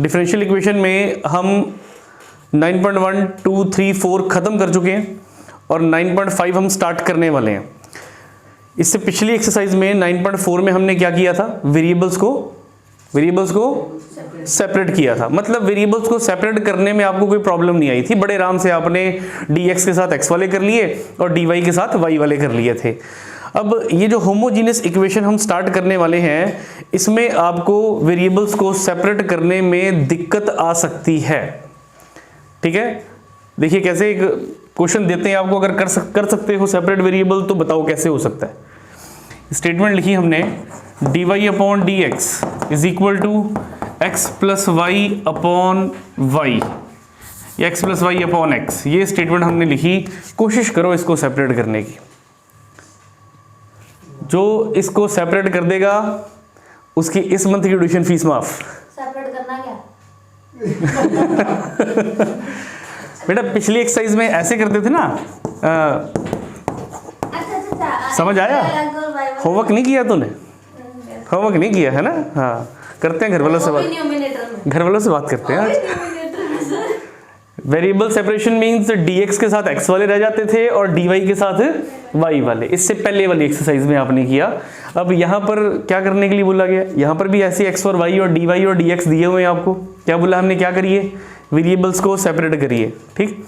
Differential equation में हम 9.1, 2, 3, 4 ख़त्म कर चुके हैं और 9.5 हम स्टार्ट करने वाले हैं। इससे पिछली एक्सरसाइज में 9.4 में हमने क्या किया था, वेरिएबल्स को सेपरेट किया था। मतलब वेरिएबल्स को सेपरेट करने में आपको कोई प्रॉब्लम नहीं आई थी, बड़े आराम से आपने dx के साथ x वाले कर लिए और dy के साथ y वाले कर लिए थे। अब ये जो होमोजीनियस इक्वेशन हम स्टार्ट करने वाले हैं, इसमें आपको वेरिएबल्स को सेपरेट करने में दिक्कत आ सकती है। ठीक है, देखिए कैसे एक क्वेश्चन देते हैं आपको, अगर कर सकते हो सेपरेट वेरिएबल तो बताओ कैसे हो सकता है। स्टेटमेंट लिखी हमने dy upon dx is equal to x plus Y upon Y या x plus Y upon X. ये स्टेटमेंट हमने लिखी, कोशिश करो इसको सेपरेट करने की। जो इसको सेपरेट कर देगा उसकी इस मंथ की ट्यूशन फीस माफ। सेपरेट करना क्या? बेटा पिछली एक्सरसाइज में ऐसे करते थे ना, अच्छा समझ आया? होमवर्क नहीं किया तूने? होमवर्क नहीं किया है ना? हाँ, करते हैं घर वालों से बात, घर वालों से बात करते हैं आज। वेरिएबल सेपरेशन मींस dx के साथ x वाले रह जाते थे और dy के साथ y वाले। इससे पहले वाली एक्सरसाइज में आपने किया। अब यहाँ पर क्या करने के लिए बोला गया, यहाँ पर भी ऐसे x और y और dy और dx दिए हुए हैं आपको। क्या बोला हमने, क्या करिए, वेरिएबल्स को सेपरेट करिए। ठीक,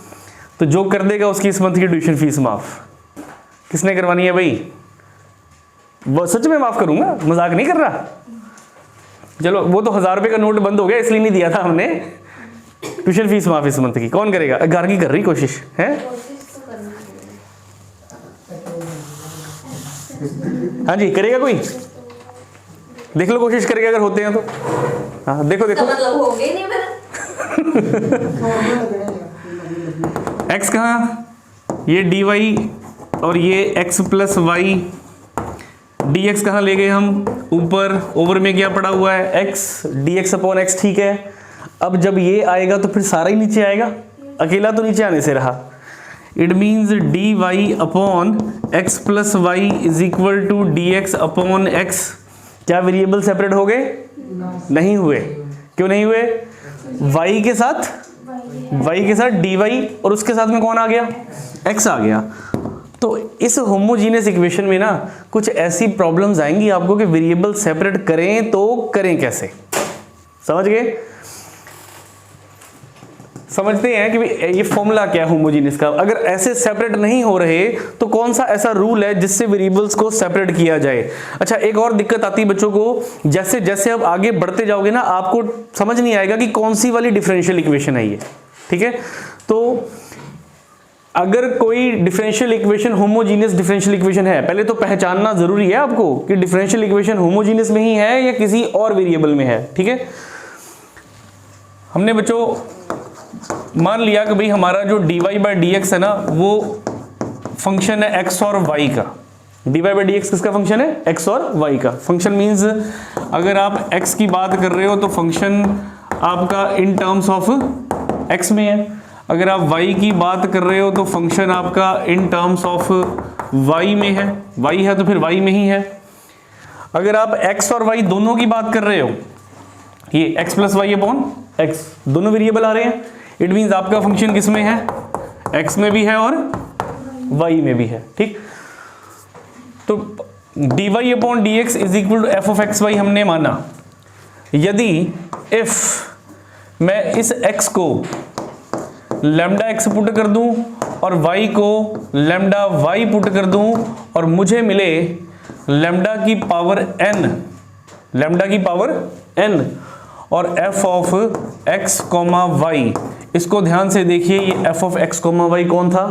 तो जो कर देगा उसकी इस मंथ की ट्यूशन फीस माफ। किसने करवानी है भाई? वो सच में माफ करूंगा, मजाक नहीं कर रहा। चलो वो तो 1000 रुपये का नोट बंद हो गया इसलिए नहीं दिया था हमने। ट्यूशन फीस माफ इस मंथ की कौन करेगा? घर की कर रही कोशिश है। हाँ जी, करेगा कोई? देख लो कोशिश करेगा अगर होते हैं तो। हाँ देखो देखो, मतलब हो गए नहीं मेरा। x कहाँ, ये dy और ये x प्लस वाई, dx कहाँ ले गए हम, ऊपर। ओवर में क्या पड़ा हुआ है, x, dx अपॉन x। ठीक है, अब जब ये आएगा तो फिर सारा ही नीचे आएगा, अकेला तो नीचे आने से रहा। It means dy upon x plus Y is equal to dx upon x। क्या वेरिएबल सेपरेट हो गए? नहीं हुए। क्यों नहीं हुए? y के साथ dy और उसके साथ में कौन आ गया, x आ गया। तो इस होमोजीनियस इक्वेशन में ना कुछ ऐसी प्रॉब्लम्स आएंगी आपको कि वेरिएबल सेपरेट करें तो करें कैसे। समझ गए? समझते हैं कि ये फॉर्मूला क्या है होमोजीनियस का। अगर ऐसे सेपरेट नहीं हो रहे तो कौन सा ऐसा रूल है जिससे वेरिएबल्स को सेपरेट किया जाए। अच्छा, एक और दिक्कत आती है बच्चों को, जैसे जैसे आप आगे बढ़ते जाओगे ना आपको समझ नहीं आएगा कि कौन सी वाली डिफरेंशियल इक्वेशन है ये। ठीक है, तो अगर कोई differential equation homogeneous differential equation है, पहले तो पहचानना जरूरी है आपको कि डिफरेंशियल इक्वेशन होमोजीनियस में ही है या किसी और वेरिएबल में है। ठीक है, हमने बच्चों मान लिया कि भाई हमारा जो dy बाई dx है ना वो फंक्शन है x और y का। dy बाई dx किसका फंक्शन है? x और y का। फंक्शन मींस अगर आप x की बात कर रहे हो तो फंक्शन आपका इन टर्म्स ऑफ x में है। अगर आप y की बात कर रहे हो तो फंक्शन आपका इन टर्म्स ऑफ y में है। y है तो फिर y में ही है। अगर आप x और y दोनों की बात कर रहे हो, ये x plus Y upon x दोनों वेरिएबल आ रहे हैं, इट मीन्स आपका फंक्शन किस में है? x में भी है और y में भी है। ठीक, तो dy upon dx is equal to f of X Y हमने माना। यदि इफ मैं इस x को लैम्डा x पुट कर दूं और y को लैम्डा y पुट कर दूं और मुझे मिले लैम्डा की पावर n और f of x comma y, इसको ध्यान से देखिए। ये f of x comma y कौन था?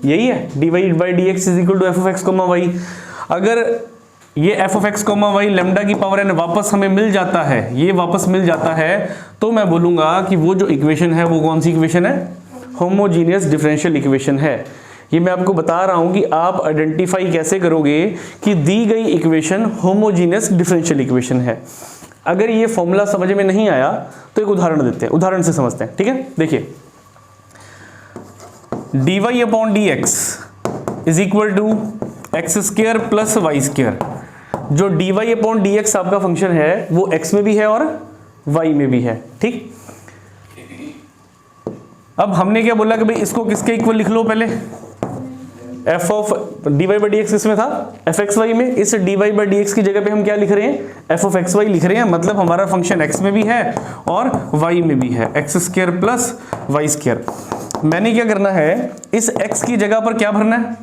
यही है, dy by dx is equal to f of x comma y। अगर ये f of x comma y lambda की पावर n वापस हमें मिल जाता है, ये वापस मिल जाता है, तो मैं बोलूंगा कि वो जो इक्वेशन है वो कौन सी इक्वेशन है? होमोजीनियस डिफरेंशियल इक्वेशन है। ये मैं आपको बता रहा हूं कि आप आइडेंटिफाई कैसे करोगे कि दी गई इक्वेशन होमोजीनियस डिफरेंशियल इक्वेशन है। अगर ये फॉर्मूला समझ में नहीं आया तो एक उदाहरण देते हैं, उदाहरण से समझते हैं। ठीक है, देखिए dy upon dx is equal to x square plus Y square. जो dy अपॉन dx आपका फंक्शन है वो x में भी है और y में भी है। ठीक, अब हमने क्या बोला कि भाई इसको किसके इक्वल लिख लो, पहले f of dy by D x इसमें था एफ एक्स वाई में, इस dy बाई डी एक्स की जगह पे हम क्या लिख रहे हैं, f ऑफ एक्स वाई लिख रहे हैं। मतलब हमारा फंक्शन x में भी है और y में भी है, X square plus Y square. मैंने क्या करना है, इस x की जगह पर क्या भरना है,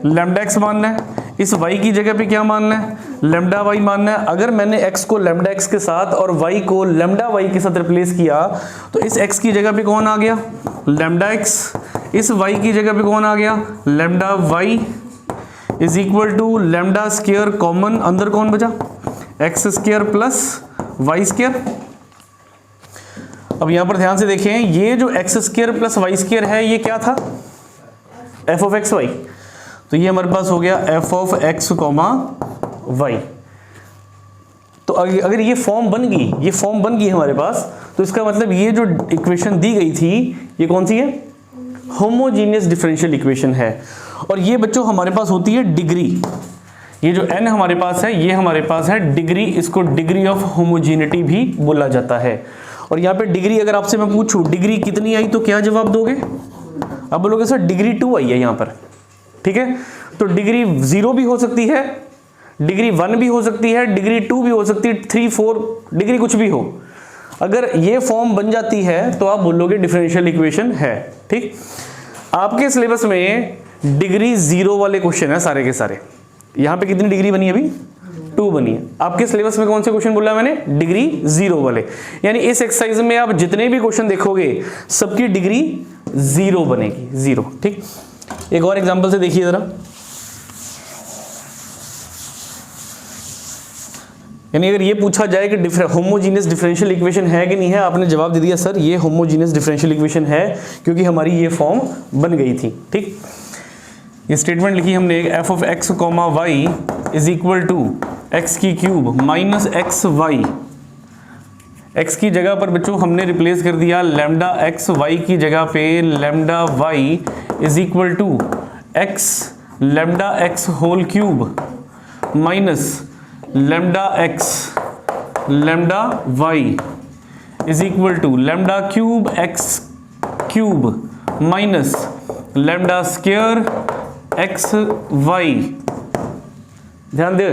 लैम्डा x मानना है, इस y की जगह पे क्या मानना है, लैम्डा y मानना है। अगर मैंने x को लैम्डा x के साथ और y को लैम्डा y के साथ रिप्लेस किया तो इस x की जगह पे कौन आ गया, लैम्डा x, इस y की जगह पे कौन आ गया, lambda y is equal to lambda square, comma अंदर कौन बचा, X square plus Y square. अब यहां पर ध्यान से देखें, ये जो X square plus Y square है ये क्या था, एफ ऑफ एक्स वाई, तो ये हमारे पास हो गया F of x comma Y. तो अगर ये फॉर्म बन गई, ये फॉर्म बन गई हमारे पास, तो इसका मतलब ये जो इक्वेशन दी गई थी ये कौन सी है, होमोजीनियस डिफरेंशियल इक्वेशन है। और ये बच्चों हमारे पास होती है डिग्री, ये जो n हमारे पास है ये हमारे पास है डिग्री, इसको डिग्री ऑफ होमोजीनिटी भी बोला जाता है। और यहाँ पे डिग्री अगर आपसे मैं पूछूं डिग्री कितनी आई तो क्या जवाब दोगे, अब बोलोगे सर डिग्री 2 आई है यहाँ पर। ठीक है, तो डिग्री 0 भी हो सकती है, डिग्री 1 भी हो सकती है, डिग्री 2 भी हो सकती है, 3 4 डिग्री कुछ भी हो। अगर ये फॉर्म बन जाती है तो आप बोलोगे डिफरेंशियल इक्वेशन है। ठीक, आपके सिलेबस में डिग्री 0 वाले क्वेश्चन है सारे के सारे। यहाँ पे कितनी डिग्री बनी है अभी, 2 बनी है। आपके सिलेबस में कौन से क्वेश्चन बोला मैंने, डिग्री 0 वाले। यानी इस एक्सरसाइज में आप जितने भी क्वेश्चन देखोगे सबकी डिग्री 0 बनेगी, 0। ठीक, एक और एग्जांपल से देखिए जरा, यानी अगर ये पूछा जाए कि होमोजीनियस डिफरेंशियल इक्वेशन है कि नहीं है, आपने जवाब दे दिया सर ये होमोजीनियस डिफरेंशियल इक्वेशन है क्योंकि हमारी ये फॉर्म बन गई थी। ठीक, ये स्टेटमेंट लिखी हमने, F of x comma Y is equal to X की cube minus x Y. X की जगह पर बच्चों हमने रिप्लेस कर दिया लैम्डा एक्स, वाई की जगह पे lambda Y is equal to X lambda X whole cube minus lambda X lambda Y is equal to lambda cube X cube minus lambda square x Y. ध्यान दे,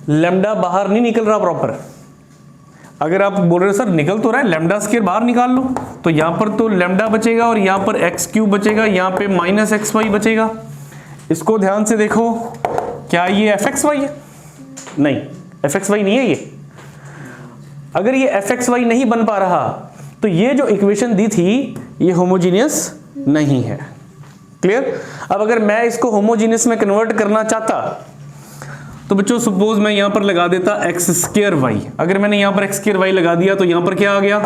lambda बाहर नहीं निकल रहा proper. अगर आप बोल रहे हो सर निकल तो रहा है, लैम्डा स्क्वायर बाहर निकाल लो, तो यहां पर तो लैम्डा बचेगा और यहां पर एक्स क्यूब बचेगा, यहां पे माइनस एक्स वाई बचेगा। इसको ध्यान से देखो, क्या ये एफ एक्स वाई है, नहीं एफ एक्स वाई नहीं है ये। अगर ये एफ एक्स वाई नहीं बन पा रहा तो ये जो इक्वेशन दी थी ये होमोजीनियस नहीं है। क्लियर। अब अगर मैं इसको होमोजीनियस में कन्वर्ट करना चाहता तो बच्चों सपोज मैं यहां पर लगा देता एक्स स्क्वायर वाई। अगर मैंने यहां पर एक्स स्क्वायर वाई लगा दिया तो यहां पर क्या आ गया,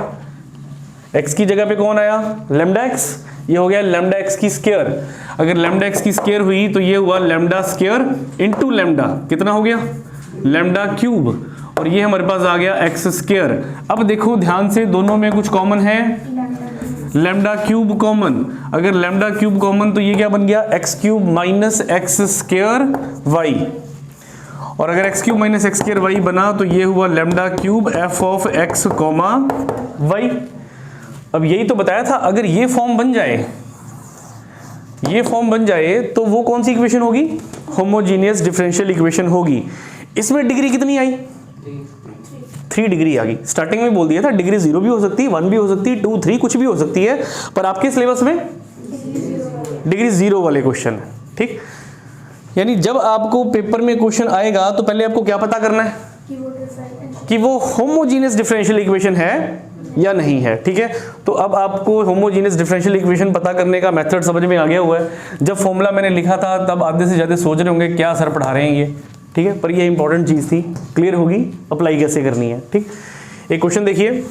एक्स की जगह पे कौन आया, लैम्डा एक्स, ये हो गया लैम्डा एक्स की स्क्वायर। अगर लैम्डा एक्स की स्क्वायर हुई तो ये हुआ लैम्डा स्क्वायर इनटू लैम्डा, कितना हो गया, लैम्डा क्यूब, और ये हमारे पास आ गया एक्स स्क्वायर। अब देखो ध्यान से, दोनों में कुछ कॉमन है, लैम्डा क्यूब कॉमन। अगर लैम्डा क्यूब कॉमन तो ये क्या बन गया, X cube minus x square Y. और अगर X cube minus x square Y बना तो ये हुआ lambda cube F of x comma Y. अब यही तो बताया था, अगर ये फॉर्म बन जाए, ये फॉर्म बन जाए तो वो कौन सी इक्वेशन होगी, होमोजीनियस डिफरेंशियल इक्वेशन होगी। इसमें डिग्री कितनी आई, 3 डिग्री आ गई। स्टार्टिंग में बोल दिया था डिग्री 0 भी हो सकती है, 1 भी हो सकती है, 2 3 कुछ भी हो सकती है, पर आपके सिलेबस में डिग्री 0 वाले क्वेश्चन है। ठीक, यानी जब आपको पेपर में क्वेश्चन आएगा तो पहले आपको क्या पता करना है कि वो होमोजीनियस डिफरेंशियल इक्वेशन है या नहीं है। ठीक है, तो अब आपको होमोजीनियस डिफरेंशियल इक्वेशन पता करने का मेथड समझ में आ गया हुआ है। जब फॉर्मूला मैंने लिखा था तब आधे से ज़्यादा सोच रहे होंगे क्या सर पढ़ा रहे हैं ये, ठीक है, पर ये इंपॉर्टेंट चीज़ थी, क्लियर होगी अप्लाई कैसे करनी है। ठीक, एक क्वेश्चन देखिए,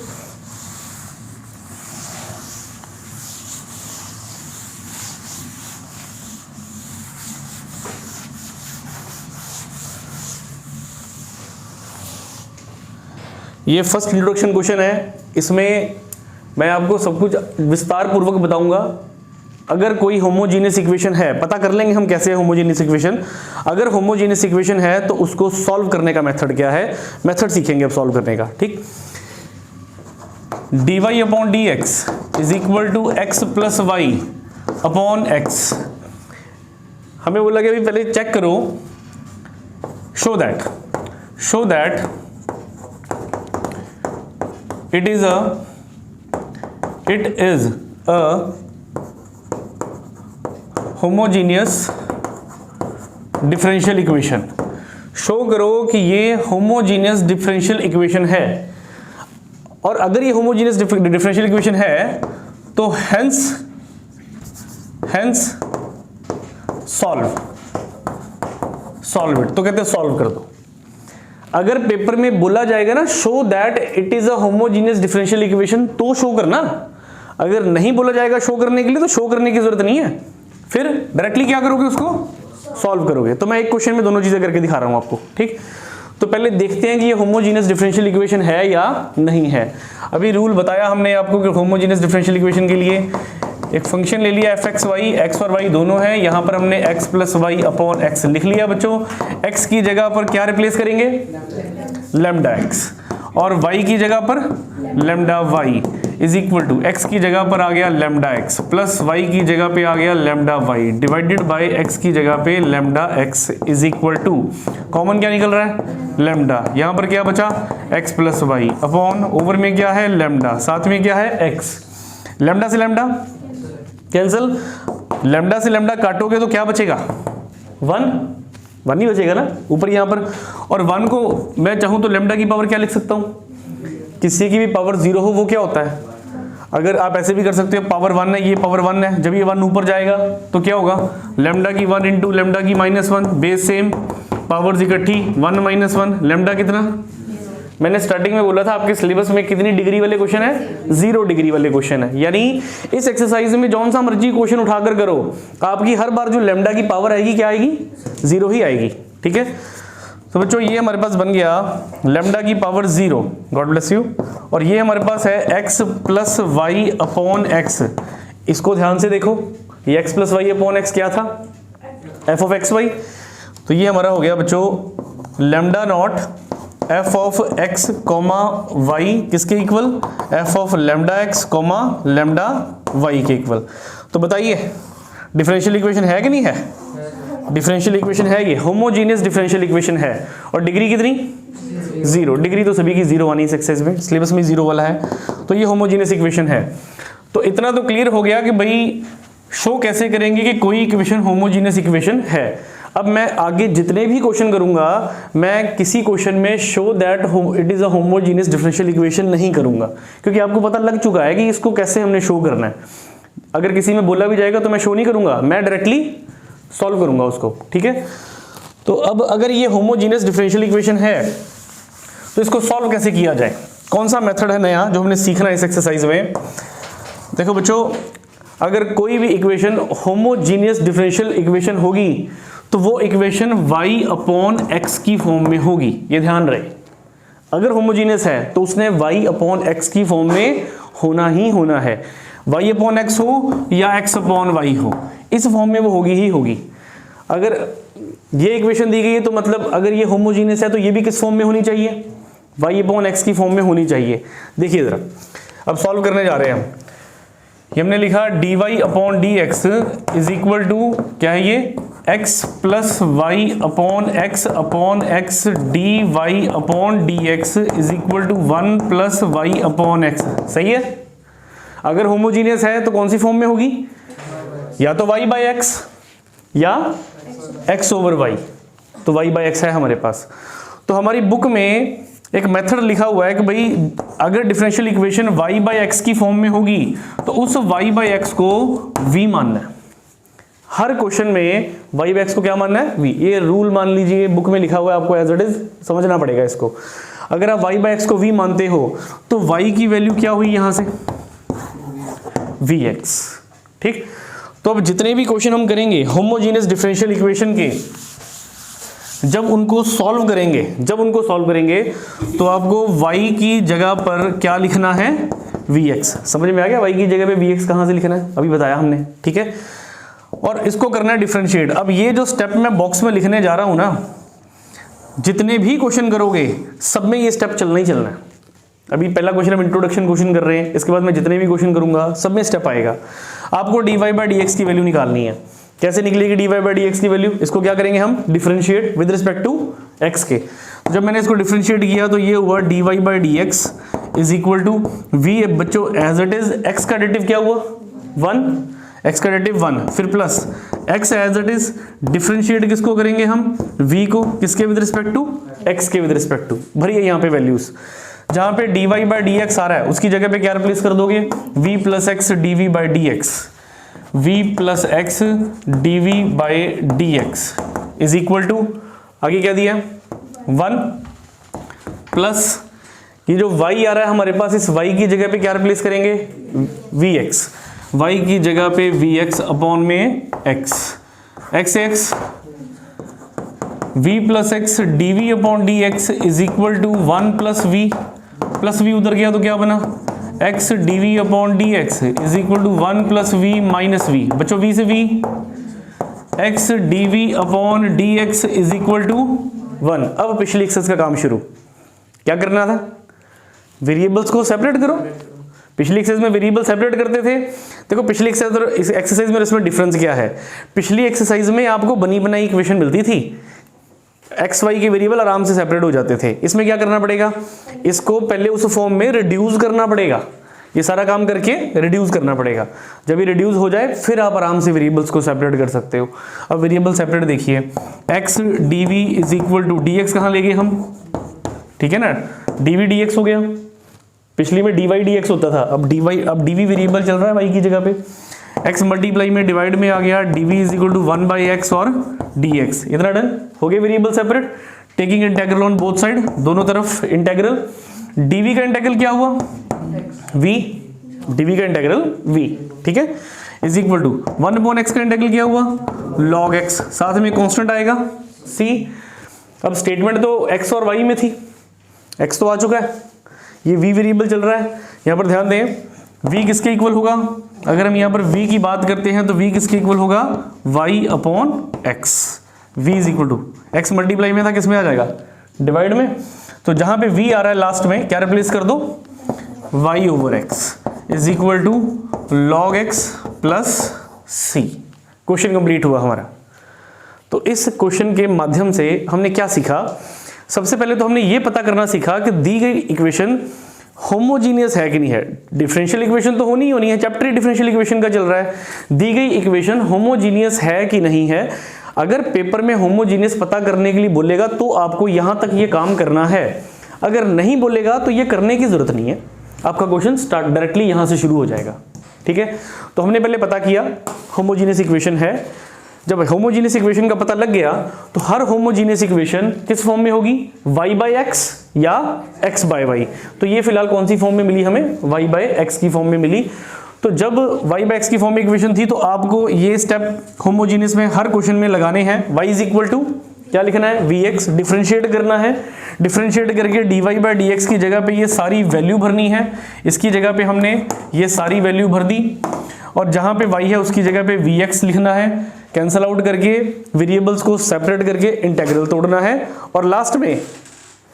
ये फर्स्ट इंट्रोडक्शन क्वेश्चन है। इसमें मैं आपको सब कुछ विस्तार पूर्वक बताऊंगा। अगर कोई होमोजीनियस इक्वेशन है, पता कर लेंगे हम कैसे है होमोजीनियस इक्वेशन। अगर होमोजीनियस इक्वेशन है तो उसको सॉल्व करने का मेथड क्या है, मेथड सीखेंगे अब सॉल्व करने का। ठीक, D Y upon D x is equal to X plus Y upon X. हमें बोला कि अभी पहले चेक करो, show that it is a homogeneous differential equation. Show करो कि ये होमोजीनियस डिफरेंशियल इक्वेशन है, और अगर ये होमोजीनियस डिफरेंशियल इक्वेशन है तो हेंस सॉल्व इट। तो कहते हैं सॉल्व कर दो। अगर पेपर में बोला जाएगा ना show that it is a homogeneous differential equation, तो शो करना। अगर नहीं बोला जाएगा शो करने के लिए तो शो करने की जरूरत नहीं है, फिर डायरेक्टली क्या करोगे, उसको सॉल्व करोगे। तो मैं एक क्वेश्चन में दोनों चीजें करके दिखा रहा हूं आपको, ठीक। तो पहले देखते हैं कि ये होमोजीनियस डिफरेंशियल इक्वेशन है या नहीं है। अभी रूल बताया हमने आपको कि होमोजीनियस डिफरेंशियल इक्वेशन के लिए एक फंक्शन ले लिया एफ एक्स वाई, एक्स और वाई दोनों है, यहां पर हमने X plus Y upon X लिख लिया बच्चों। एक्स की जगह पर क्या रिप्लेस करेंगे, लैम्डा एक्स, और वाई की जगह पर lambda Y is equal to X की जगह पर आ गया लैम्डा एक्स प्लस वाई की जगह पे आ गया lambda y divided by x की जगह पे lambda x is equal to common क्या निकल रहा है, लैम्डा। यहां पर क्या बचा, x plus Y upon over में क्या है लैम्डा, साथ में क्या है एक्स। लैम्डा से लैम्डा कैंसिल, लैम्डा से लैम्डा काटोगे तो क्या बचेगा, वन ही बचेगा ना ऊपर यहां पर। और वन को मैं चाहूं तो लैम्डा की पावर क्या लिख सकता हूं, किसी की भी पावर 0 हो वो क्या होता है। अगर आप ऐसे भी कर सकते हो, पावर 1 है, ये पावर 1 है, जब ये 1 ऊपर जाएगा तो क्या होगा, लैम्डा की 1 इंटू लैम्डा की -1, बेस सेम, पावर्स इकट्ठी 1 - 1, लैम्डा कितना। मैंने स्टार्टिंग में बोला था आपके सिलेबस में कितनी डिग्री वाले क्वेश्चन है, 0 डिग्री वाले क्वेश्चन है। यानी इस एक्सरसाइज में जौन सा मर्जी क्वेश्चन उठाकर करो, आपकी हर बार जो लैम्डा की पावर आएगी क्या आएगी, 0 ही आएगी, ठीक है। तो बच्चों ये हमारे पास बन गया लैम्डा की पावर 0, गॉड ब्लेस यू। और ये हमारे पास है x plus Y upon x. इसको ध्यान से देखो, ये x plus Y upon x क्या था, f ऑफ एक्स वाई। तो ये हमारा हो गया बच्चों lambda naught f of x comma Y किसके equal, f of lambda x comma lambda Y के इक्वल। तो बताइए डिफरेंशियल इक्वेशन है कि नहीं है, डिफरेंशियल इक्वेशन है, ये होमोजीनियस डिफरेंशियल इक्वेशन है। और डिग्री कितनी, 0 डिग्री। तो सभी की 0 आनी सक्सेस में, सिलेबस में 0 वाला है, तो ये होमोजीनियस इक्वेशन है। तो इतना तो क्लियर हो गया कि भाई शो कैसे करेंगे कि कोई इक्वेशन होमोजीनियस इक्वेशन है। अब मैं आगे जितने भी क्वेश्चन करूंगा, मैं किसी क्वेश्चन में show that it is a homogeneous differential equation नहीं करूंगा, क्योंकि आपको पता लग चुका है कि इसको कैसे हमने शो करना है। अगर किसी में बोला भी जाएगा तो मैं शो नहीं करूंगा, मैं डायरेक्टली सॉल्व करूंगा उसको, ठीक है। तो अब अगर ये होमोजीनियस डिफरेंशियल इक्वेशन है तो इसको सॉल्व कैसे किया जाए, कौन सा मेथड है नया जो हमने सीखना है इस एक्सरसाइज में। देखो बच्चों, अगर कोई भी इक्वेशन होमोजीनियस डिफरेंशियल इक्वेशन होगी तो वो इक्वेशन y अपॉन एक्स की फॉर्म में होगी, ये ध्यान रहे। अगर होमोजीनियस है तो उसने y अपॉन एक्स की फॉर्म में होना ही होना है, y अपॉन एक्स हो या x अपॉन वाई हो, इस फॉर्म में वो होगी ही होगी। अगर ये इक्वेशन दी गई है तो मतलब अगर ये होमोजीनियस है तो ये भी किस फॉर्म में होनी चाहिए, y अपॉन एक्स की फॉर्म में होनी चाहिए। देखिए जरा, अब सॉल्व करने जा रहे हैं हम। ये हमने लिखा dy upon D x is equal to क्या है, ये x plus Y upon x d Y upon D x is equal to 1 plus Y upon x. सही है। अगर होमोजीनियस है तो कौन सी फॉर्म में होगी, या तो y बाई एक्स या x ओवर वाई। तो y बाई एक्स है हमारे पास। तो हमारी बुक में एक मेथड लिखा हुआ है कि भाई अगर differential equation y by x की फॉर्म में होगी तो उस y बाई एक्स को v मानना है। हर क्वेश्चन में y बाई एक्स को क्या मानना है, v। ये रूल मान लीजिए, बुक में लिखा हुआ है, आपको एज इट इज समझना पड़ेगा इसको। अगर आप y बाई एक्स को v मानते हो तो y की वैल्यू क्या हुई यहां से, vx, ठीक। तो अब जितने भी क्वेश्चन हम करेंगे होमोजीनियस डिफरेंशियल इक्वेशन के, जब उनको सॉल्व करेंगे तो आपको y की जगह पर क्या लिखना है, vx। समझ में आ गया, y की जगह पे vx कहां से लिखना है, अभी बताया हमने, ठीक है। और इसको करना है डिफरेंशिएट। अब ये जो स्टेप मैं बॉक्स में लिखने जा रहा हूं ना, जितने भी क्वेश्चन करोगे सब में ये स्टेप चलना ही चलना है। अभी पहला क्वेश्चन हम इंट्रोडक्शन क्वेश्चन कर रहे हैं, इसके बाद मैं जितने भी क्वेश्चन करूंगा सब में स्टेप आएगा। आपको dy बाई डी एक्स की वैल्यू निकालनी है। कैसे निकलेगी dy बाई डी एक्स की वैल्यू? इसको क्या करेंगे हम? Differentiate with respect to x के। तो जब मैंने इसको डिफरेंशिएट किया तो ये हुआ dy by D x is equal to v। बच्चों एज इट इज x का डेरिवेटिव क्या हुआ? 1, x का डेरिवेटिव 1, फिर plus x as it is differentiate किसको करेंगे हम? v को, किसके विद रिस्पेक्ट टू? x के विद रिस्पेक्ट टू। भरिए यहाँ पे वैल्यूज, जहां पे dy बाई डी एक्स आ रहा है उसकी जगह पे क्या रिप्लेस कर दोगे? v plus x dv by D x, v plus x dv by D x is equal to, आगे क्या दिया? 1 प्लस ये जो y आ रहा है हमारे पास, इस y की जगह पे क्या रिप्लेस करेंगे? vx, y की जगह पे vx अपॉन में x, x v plus x dv upon dx is equal to 1 plus v उधर गया तो क्या बना? x dv upon dx is equal to 1 plus v minus v। बच्चों v से v, x dv upon dx is equal to 1। अब पिछली exercise का काम शुरू। क्या करना था? वेरिएबल्स को सेपरेट करो। पिछली एक्सरसाइज में वेरिएबल सेपरेट करते थे। देखो पिछली एक्सरसाइज में इसमें डिफरेंस क्या है? पिछली एक्सरसाइज में आपको बनी बनाई इक्वेशन मिलती थी, एक्स वाई के वेरिएबल आराम से सेपरेट हो जाते थे। इसमें क्या करना पड़ेगा? इसको पहले उस फॉर्म में रिड्यूस करना पड़ेगा। ये सारा काम करके रिड्यूस करना पड़ेगा। जब ये रिड्यूस हो जाए फिर आप आराम से वेरिएबल्स को सेपरेट कर सकते हो। अब वेरिएबल सेपरेट देखिए, x dv is equal to dx कहाँ ले गए हम? ठीक है ना, dv dx हो गया। पिछली में dy dx होता था, अब dv वेरिएबल चल रहा है y की जगह पे। x मल्टीप्लाई में डिवाइड में आ गया, dv is equal to 1 by x और dx। इतना डन हो गया variable separate. Taking integral on both side, दोनों तरफ इंटेग्रल। dv का इंटेग्रल क्या हुआ? v, dv का इंटेग्रल v, ठीक है, is equal to 1 upon x का इंटेग्रल क्या हुआ? log x, साथ में कांस्टेंट आएगा c। अब स्टेटमेंट तो x और y में थी, x तो आ चुका है, ये v वेरिएबल चल रहा है। यहाँ पर ध्यान दें, v किसके इक्वल होगा? अगर हम यहाँ पर v की बात करते हैं तो v किसके इक्वल होगा? y upon x। v is equal to x multiply में था, किस में आ जाएगा? डिवाइड में। तो जहां पे v आ रहा है लास्ट में क्या रिप्लेस कर दो? y over x is equal to log x plus c। Question complete हुआ हमारा। तो इस क्वेश्चन के माध्यम से हमने क्या सीखा? सबसे पहले तो हमने ये पता करना सीखा कि दी गई इक्वेशन होमोजीनियस है कि नहीं है। डिफरेंशियल इक्वेशन तो होनी ही होनी है, चैप्टर ही डिफरेंशियल इक्वेशन का चल रहा है। दी गई इक्वेशन होमोजीनियस है कि नहीं है। अगर पेपर में होमोजीनियस पता करने के लिए बोलेगा तो आपको यहां तक ये काम करना है। अगर नहीं बोलेगा तो ये करने की जरूरत नहीं है, आपका क्वेश्चन स्टार्ट डायरेक्टली यहां से शुरू हो जाएगा। ठीक है, तो हमने पहले पता किया होमोजीनियस इक्वेशन है। जब होमोजीनियस इक्वेशन का पता लग गया तो हर होमोजीनियस इक्वेशन किस फॉर्म में होगी? y बाई एक्स या x बाई वाई। तो ये फिलहाल कौन सी फॉर्म में मिली हमें? y बाई एक्स की फॉर्म में मिली। तो जब y बाई एक्स की फॉर्म में इक्वेशन थी तो आपको ये स्टेप होमोजीनियस में हर क्वेश्चन में लगाने हैं। y इज इक्वल टू क्या लिखना है? vx, डिफरेंशिएट करना है। डिफरेंशिएट करके dy बाई dx की जगह पे ये सारी वैल्यू भरनी है। इसकी जगह पे हमने ये सारी वैल्यू भर दी और जहां पे y है उसकी जगह पे vx लिखना है। कैंसल आउट करके वेरिएबल्स को सेपरेट करके इंटीग्रल तोड़ना है और लास्ट में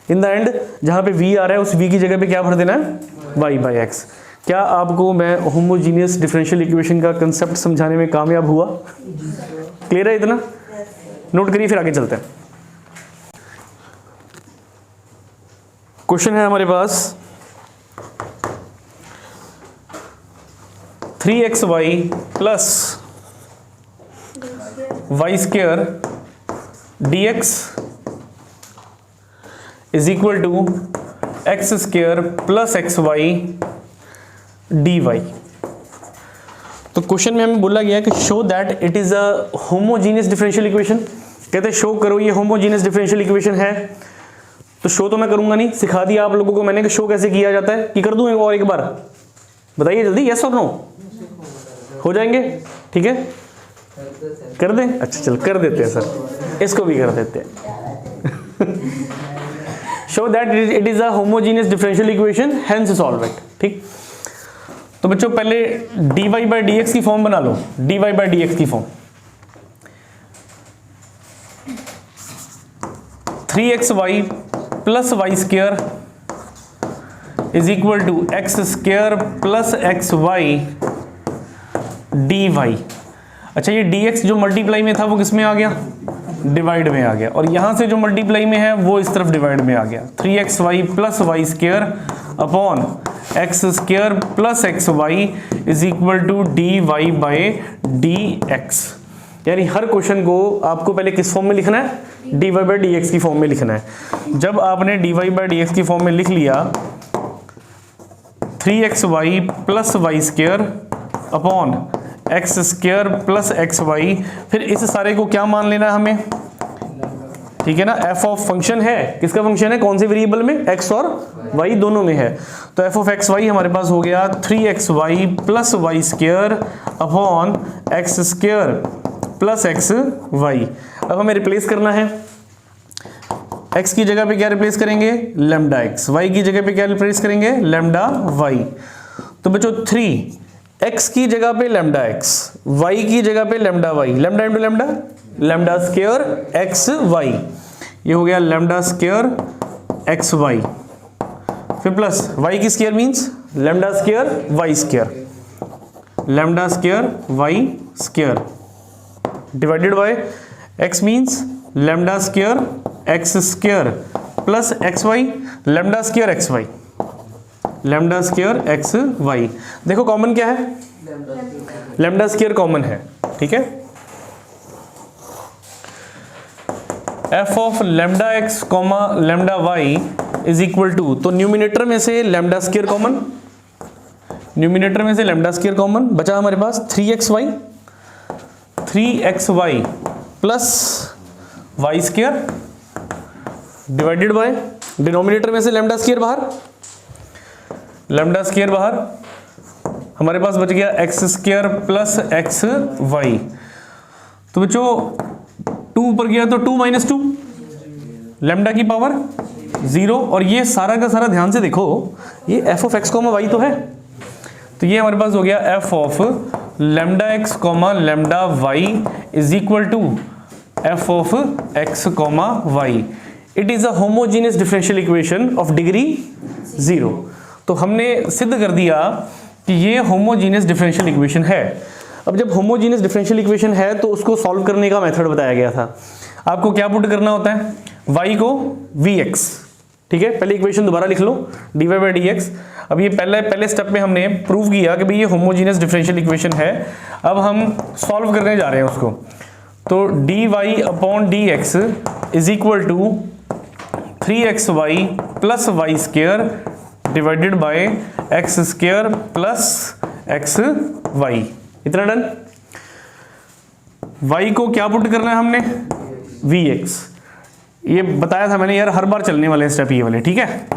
इन द एंड जहां पे v आ रहा है उस v की जगह पे क्या भर देना है? y by x. क्या आपको मैं होमोजीनियस डिफरेंशियल इक्वेशन का कंसेप्ट समझाने में कामयाब हुआ? क्लियर है इतना? नोट करिए, फिर आगे चलते हैं। क्वेश्चन है हमारे पास 3xy plus y square dx is equal to x square plus xy dy। तो क्वेश्चन में हमें बोला गया कि show that it is a homogeneous differential equation. कहते हैं शो करो ये होमोजीनियस डिफरेंशियल इक्वेशन है। तो शो तो मैं करूंगा नहीं, सिखा दिया आप लोगों को मैंने कि शो कैसे किया जाता है। कि कर दूं और एक बार? बताइए जल्दी, यस और नो हो जाएंगे? ठीक है, कर दें? अच्छा चल कर देते हैं सर, इसको भी कर देते हैं। Show that it is a homogeneous differential equation hence solve it. ठीक, तो बच्चों पहले dy बाई dx की फॉर्म बना लो। dy बाई dx की form 3xy plus y square is equal to x square plus x y d y. अच्छा, ये dx जो मल्टीप्लाई में था वो किस में आ गया? डिवाइड में आ गया, और यहां से जो मल्टीप्लाई में है वो इस तरफ डिवाइड में आ गया। 3xy plus Y square upon x square plus x Y is equal to d Y by D x. यानी हर क्वेश्चन को आपको पहले किस फॉर्म में लिखना है? D Y by D x की फॉर्म में लिखना है। जब आपने d Y by D x की फॉर्म में लिख लिया 3xy plus Y square upon x square plus x y, फिर इस सारे को क्या मान लेना है हमें? ठीक है ना, एफ ऑफ फंक्शन है, किसका फंक्शन है? कौन से वेरिएबल में? एक्स और वाई दोनों में है। तो एफ ऑफ एक्स वाई हमारे पास हो गया 3xy plus Y square upon x square plus x y. अब हमें रिप्लेस करना है, x की जगह पे क्या रिप्लेस करेंगे? Lambda x। y की जगह पे क्या रिप्लेस करेंगे? Lambda y। तो बच्चों 3x की जगह पे लैम्डा x, y की जगह पे lambda y, lambda into lambda, lambda square x y, ये हो गया लैम्डा स्क्वायर एक्स वाई, फिर प्लस y की square means lambda square y square, lambda square y square divided by x means lambda square x square plus x y, lambda square x y, lambda square x y. देखो common क्या है? Lambda square common है, ठीक है। F of lambda x comma lambda Y is equal to, तो numerator में से lambda square common, numerator में से लैम्डा स्क्वायर कॉमन, बचा हमारे पास 3xy plus Y square divided by, denominator में से लैम्डा स्क्वायर बाहर, लैम्डा स्क्वायर बाहर, हमारे पास बच गया x square plus x y. तो बच्चों 2 ऊपर गया तो 2 माइनस 2, लैम्डा की पावर 0, और ये सारा का सारा ध्यान से देखो, ये f of x comma Y तो है, तो ये हमारे पास हो गया F of lambda x comma lambda Y is equal to f of x comma y. It is a homogeneous differential equation of degree 0। तो हमने सिद्ध कर दिया कि ये होमोजेनियस डिफरेंशियल इक्वेशन है। अब जब होमोजेनियस डिफरेंशियल इक्वेशन है तो उसको सॉल्व करने का मेथड बताया गया था। आपको क्या पुट करना होता है? y को vx, ठीक है। पहले इक्वेशन दोबारा लिख लो, dy बाई dx। अब ये पहले स्टेप में हमने प्रूव किया कि भाई ये होमोजेनियस डिफरेंशियल इक्वेशन है। अब हम सॉल्व करने जा रहे हैं उसको। तो dy upon dx is equal to 3xy plus Y square divided by x square plus x y. इतना डन। y को क्या पुट करना है हमने? vx। ये बताया था मैंने यार, हर बार चलने वाले स्टेप ये वाले, ठीक है।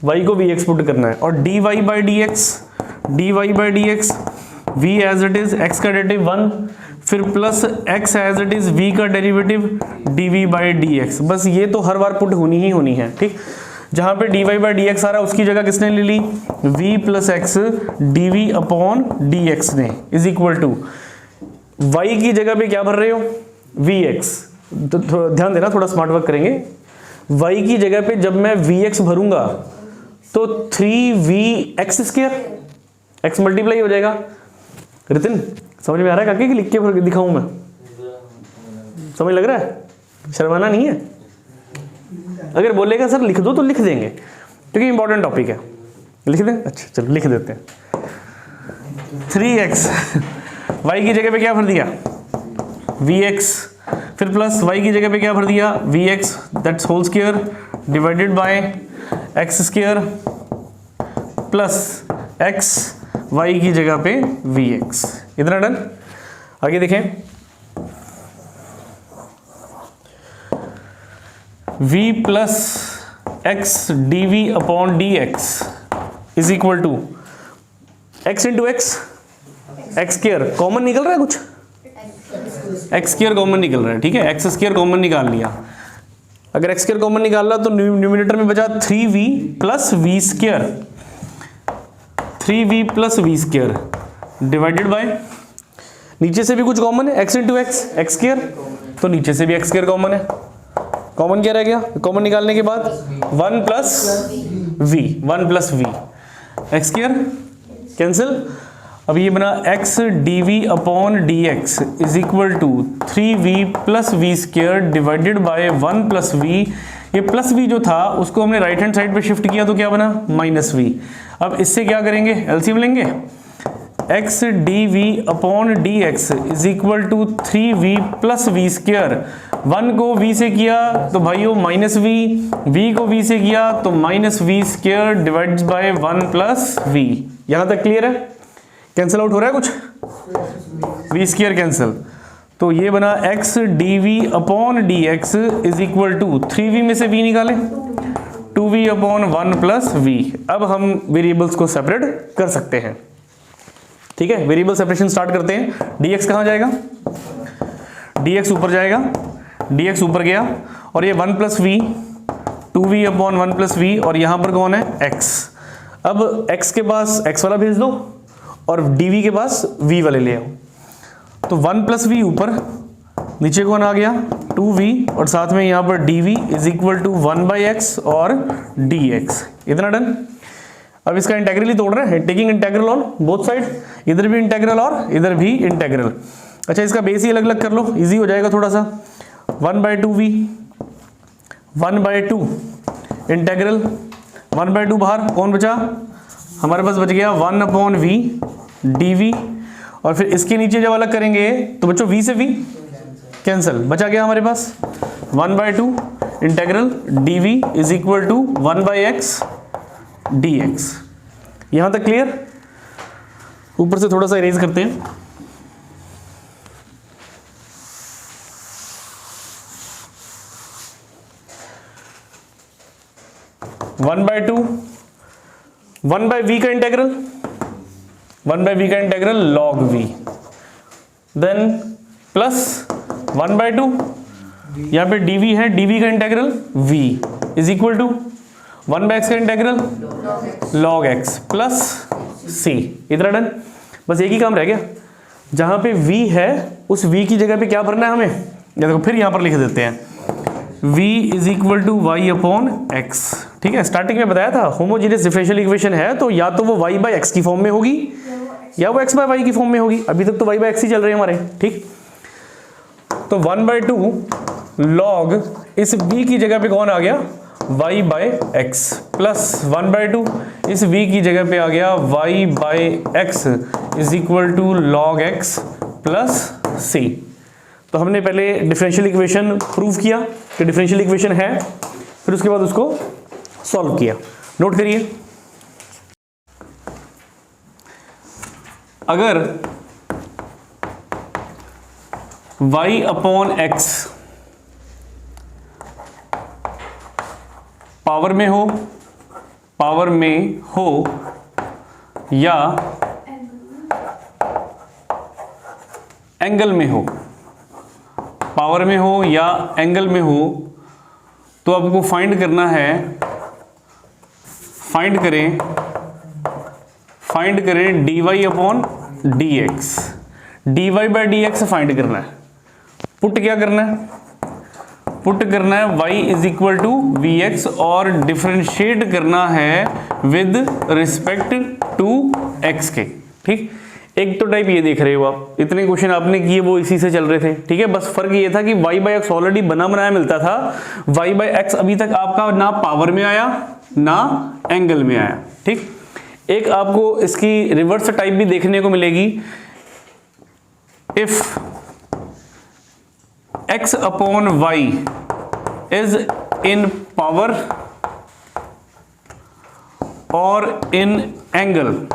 y को vx पुट करना है, और dy by D x v as it is, x का डेरिवेटिव 1, फिर plus x as it is v का डेरिवेटिव dv बाई dx। बस ये तो हर बार पुट होनी ही होनी है, ठीक। जहां पे dy बाई dx आ रहा है उसकी जगह किसने ले ली? v plus x dv upon dx ने इज इक्वल टू y की जगह पे क्या भर रहे हो? vx। तो ध्यान देना, थोड़ा स्मार्ट वर्क करेंगे। y की जगह पे जब मैं vx भरूंगा तो 3vx स्क्वायर, x मल्टीप्लाई हो जाएगा। रितिन समझ में आ रहा है काके कि लिख के दिखाऊं मैं? समझ लग रहा है? शर्माना नहीं है। अगर बोलेगा सर लिख दो तो लिख देंगे, क्योंकि इंपॉर्टेंट टॉपिक है। लिख दें? अच्छा चलो लिख देते हैं। 3x y की जगह पे क्या भर दिया? vx, फिर प्लस y की जगह पे क्या भर दिया? vx that's whole square divided by x square plus x y की जगह पे vx। इतना डन। आगे देखें, v plus x D we upon D x is equal to x into x, x square common निकल रहा है कुछ, एक्स स्क्वायर कॉमन निकल रहा है, ठीक है। एक्स स्क्वायर कॉमन निकाल लिया। अगर एक्स स्क्वायर कॉमन निकाल रहा तो न्यूमिनेटर में बचा 3v plus v square, 3v plus v square divided by, नीचे से भी कुछ कॉमन है, x into x, x square, तो नीचे से भी एक्स स्क्वायर कॉमन है। कॉमन क्या रह गया? कॉमन निकालने के बाद 1 plus v, 1 plus v, x square cancel. अब ये बना x dv upon dx is equal to 3v plus v square divided by 1 plus v. ये प्लस वी जो था उसको हमने राइट हैंड साइड पे शिफ्ट किया तो क्या बना माइनस वी। अब इससे क्या करेंगे एलसीएम लेंगे, x dv upon dx is equal to 3v plus v square. 1 को v से किया तो भाइयों माइनस वी, v को v से किया तो minus we square divided by 1 plus v. यहां तक क्लियर है? कैंसिल आउट हो रहा है कुछ, वी स्क्वायर कैंसिल। तो ये बना x dv upon dx is equal to 3v में से v निकालें 2v अपॉन 1 प्लस v। अब हम वेरिएबल्स को सेपरेट कर सकते हैं। ठीक है, वेरिएबल सेपरेशन स्टार्ट करते हैं। dx कहां जाएगा, dx ऊपर जाएगा, dx ऊपर गया और ये 1 plus v 2v upon 1 plus v और यहां पर कौन है x। अब x के पास x वाला भेज दो और dv के पास v वाले ले आओ। तो 1 प्लस वी ऊपर, नीचे कौन आ गया 2v और साथ में यहां पर dv is equal to 1/x और dx। इतना डन। अब इसका इंटेग्रल ही तोड़ रहे हैं, taking integral on both side, इधर भी इंटेग्रल और इधर भी इंटेग्रल। अच्छा इसका बेस ही अलग अलग कर लो, इजी हो जाएगा थोड़ा सा। 1/2v 1/2 इंटेग्रल 1/2 बाहर, कौन बचा हमारे पास बच गया 1 अपॉन वी dv और फिर इसके नीचे जब अलग करेंगे तो बच्चों v से v कैंसिल, बचा गया हमारे पास 1/2 integral dv is equal to 1/x dx। यहां तक क्लियर? ऊपर से थोड़ा सा इरेज करते हैं। वन बाय टू 1/v का इंटेग्रल, 1/v का integral log v, then plus 1/2 यहां पे dv है, dv का integral v is equal to 1/x का integral log x plus c। इतना डन। बस एक ही काम रह गया, जहां पे v है उस v की जगह पे क्या भरना है हमें, या देखो फिर यहां पर लिख देते हैं v is equal to y upon x। ठीक है, स्टार्टिंग में बताया था होमोजेनियस डिफरेंशियल इक्वेशन है तो या तो वो y बाय x की फॉर्म में होगी या वो x बाय y की फॉर्म में होगी। अभी तक तो y बाय x ही चल रहे हैं हमारे। ठीक, तो 1/2 log इस v की जगह पे कौन आ गया y बाय x प्लस 1/2 इस v की जगह पे आ गया y by x is equal to log x plus c। तो हमने पहले डिफरेंशियल इक्वेशन प्रूव किया कि डिफरेंशियल इक्वेशन है, फिर उसके बाद उसको सॉल्व किया। नोट करिए, अगर y अपॉन x पावर में हो या एंगल में हो, पावर में हो या एंगल में हो, तो आपको फाइंड करना है, फाइंड करें dy upon dx, dy by dx find करना है। पुट क्या करना है, पुट करना है y is equal to vx और डिफरेंशिएट करना है विद रिस्पेक्ट टू x के। ठीक, एक तो टाइप ये देख रहे हो आप, इतने क्वेश्चन आपने किए वो इसी से चल रहे थे। ठीक है, बस फर्क ये था कि y बाई एक्स ऑलरेडी बना बनाया मिलता था, y बाई एक्स अभी तक आपका ना पावर में आया ना एंगल में आया। ठीक, एक आपको इसकी रिवर्स टाइप भी देखने को मिलेगी, if x upon y is in power और इन एंगल।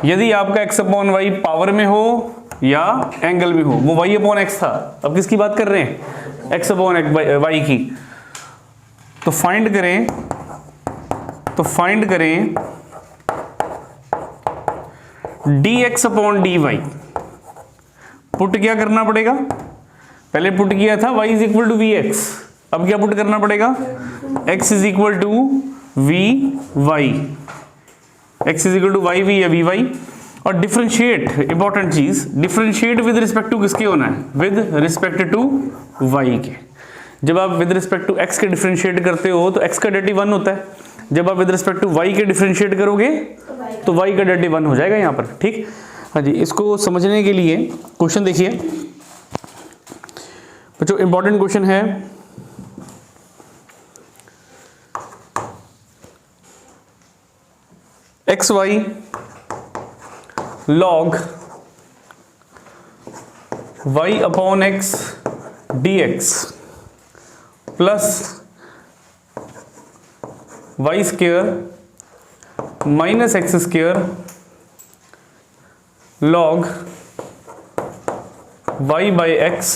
यदि आपका x अपॉन वाई पावर में हो या एंगल में हो, वो y अपॉन x था, अब किसकी बात कर रहे हैं x अपॉन y की। तो फाइंड करें dx अपॉन dy। पुट क्या करना पड़ेगा, पहले पुट किया था y is equal to vx, अब क्या पुट करना पड़ेगा x is equal to vy, x is equal to y v या वी वाई। और डिफरेंशिएट, इंपॉर्टेंट चीज, डिफरेंशिएट विद रिस्पेक्ट टू किसके होना है, विद रिस्पेक्ट टू y के। जब आप विद रिस्पेक्ट टू x के डिफरेंशिएट करते हो तो x का डेरिवेटिव 1 होता है, जब आप विद रिस्पेक्ट टू y के डिफरेंशिएट करोगे तो y का डेरिवेटिव 1 हो जाएगा यहाँ पर, ठीक। हाँ जी, इसको समझने के लिए क्वेश्चन देखिए बच्चों, इंपॉर्टेंट क्वेश्चन है। X y log y upon x dx plus y square minus x square log y by x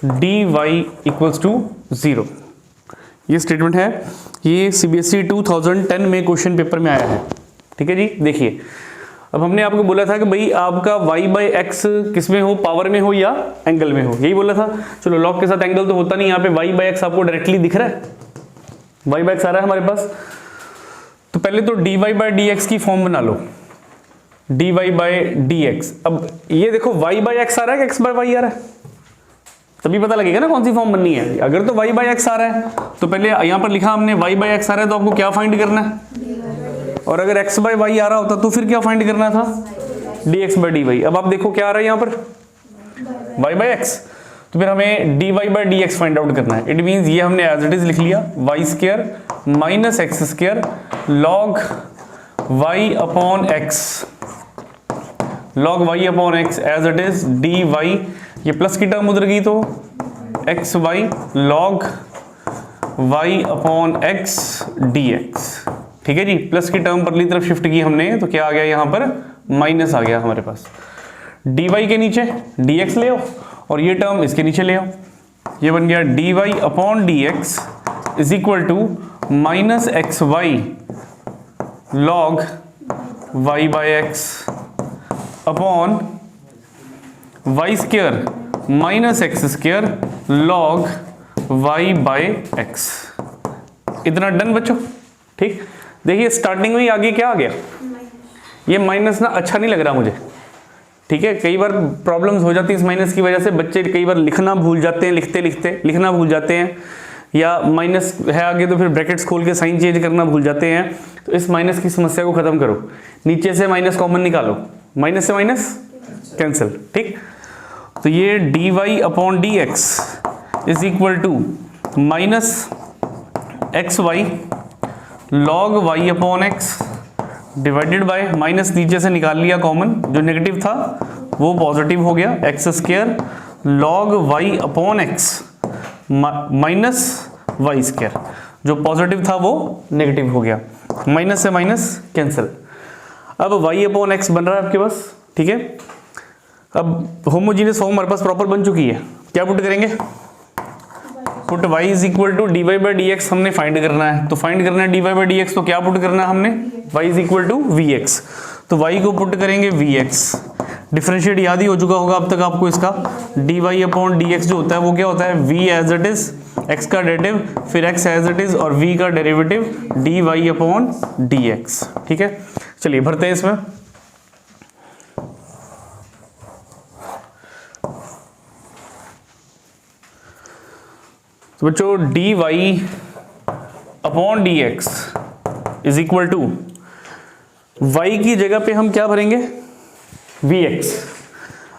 d y equals to 0। ये स्टेटमेंट है, ये सीबीएसई 2010 में क्वेश्चन पेपर में आया है, ठीक है जी। देखिए, अब हमने आपको बोला था कि भाई आपका y बाई एक्स किस में हो, पावर में हो या एंगल में हो, यही बोला था। चलो लॉग के साथ एंगल तो होता नहीं, यहाँ पे y बाई एक्स आपको डायरेक्टली दिख रहा है, y बाई एक्स आ रहा है हमारे पास। तो पहले तो dy बाई डी एक्स की फॉर्म बना लो, dy बाई डी एक्स। अब ये देखो y बाई एक्स आ रहा है कि x बाई वाई आ रहा है, तभी पता लगेगा ना कौन सी फॉर्म बननी है। अगर तो y बाई एक्स आ रहा है तो पहले यहाँ पर लिखा हमने y बाई एक्स आ रहा है, तो आपको क्या फाइंड करना है, और अगर x बाई वाई आ रहा होता तो फिर क्या फाइंड करना था, dx बाई डी वाई। अब आप देखो क्या आ रहा है यहाँ पर y बाई एक्स, तो फिर हमें dy by D x find out करना है। इट मीन्स ये हमने एज इट इज लिख लिया, y square minus x square log y upon x, log y upon x as it is d y, ये प्लस की टर्म उधर गई तो x y log y upon x D x, ठीक है जी। Plus की टर्म परली तरफ शिफ्ट की हमने तो क्या आ गया यहाँ पर, माइनस आ गया हमारे पास। dy के नीचे dx ले आओ और ये टर्म इसके नीचे ले आओ, ये बन गया dy upon D x is equal to minus x y log y by x upon y square minus x square log y by x. इतना डन बच्चों, ठीक। देखिए स्टार्टिंग में ही आगे क्या आ गया, ये माइनस ना अच्छा नहीं लग रहा मुझे, ठीक है। कई बार प्रॉब्लम्स हो जाती है इस माइनस की वजह से, बच्चे कई बार लिखना भूल जाते हैं, लिखते लिखते लिखना भूल जाते हैं, या माइनस है आगे तो फिर ब्रैकेट्स खोल के साइन चेंज करना भूल जाते हैं। तो इस माइनस की समस्या को खत्म करो, नीचे से माइनस कॉमन निकालो, माइनस से माइनस कैंसिल, ठीक। तो ये d Y upon D x is equal to minus x y log y upon x divided by, minus नीचे से निकाल लिया कॉमन, जो नेगेटिव था वो पॉजिटिव हो गया, x square log y upon x minus y square, जो पॉजिटिव था वो नेगेटिव हो गया, माइनस से माइनस कैंसिल। अब y अपॉन एक्स बन रहा है आपके पास, ठीक है। अब होमोजीनियस फॉर्म हमारे पास प्रॉपर बन चुकी है, क्या पुट करेंगे, put y is equal to d Y by D x हमने फाइंड करना है। तो फाइंड करना है d Y by D x, तो क्या पुट करना है हमने, y is equal to we x, तो y को पुट करेंगे वी एक्स। डिफरेंशिएट याद ही हो चुका होगा अब तक आपको इसका, d Y upon D x जो होता है वो क्या होता है, v as it is, x का डेरिवेटिव फिर x एज इट इज और v का derivative d Y upon D x, ठीक है। चलिए भरते हैं इसमें। तो बच्चों d Y upon D x is equal to, Y की जगह पे हम क्या भरेंगे, वी एक्स।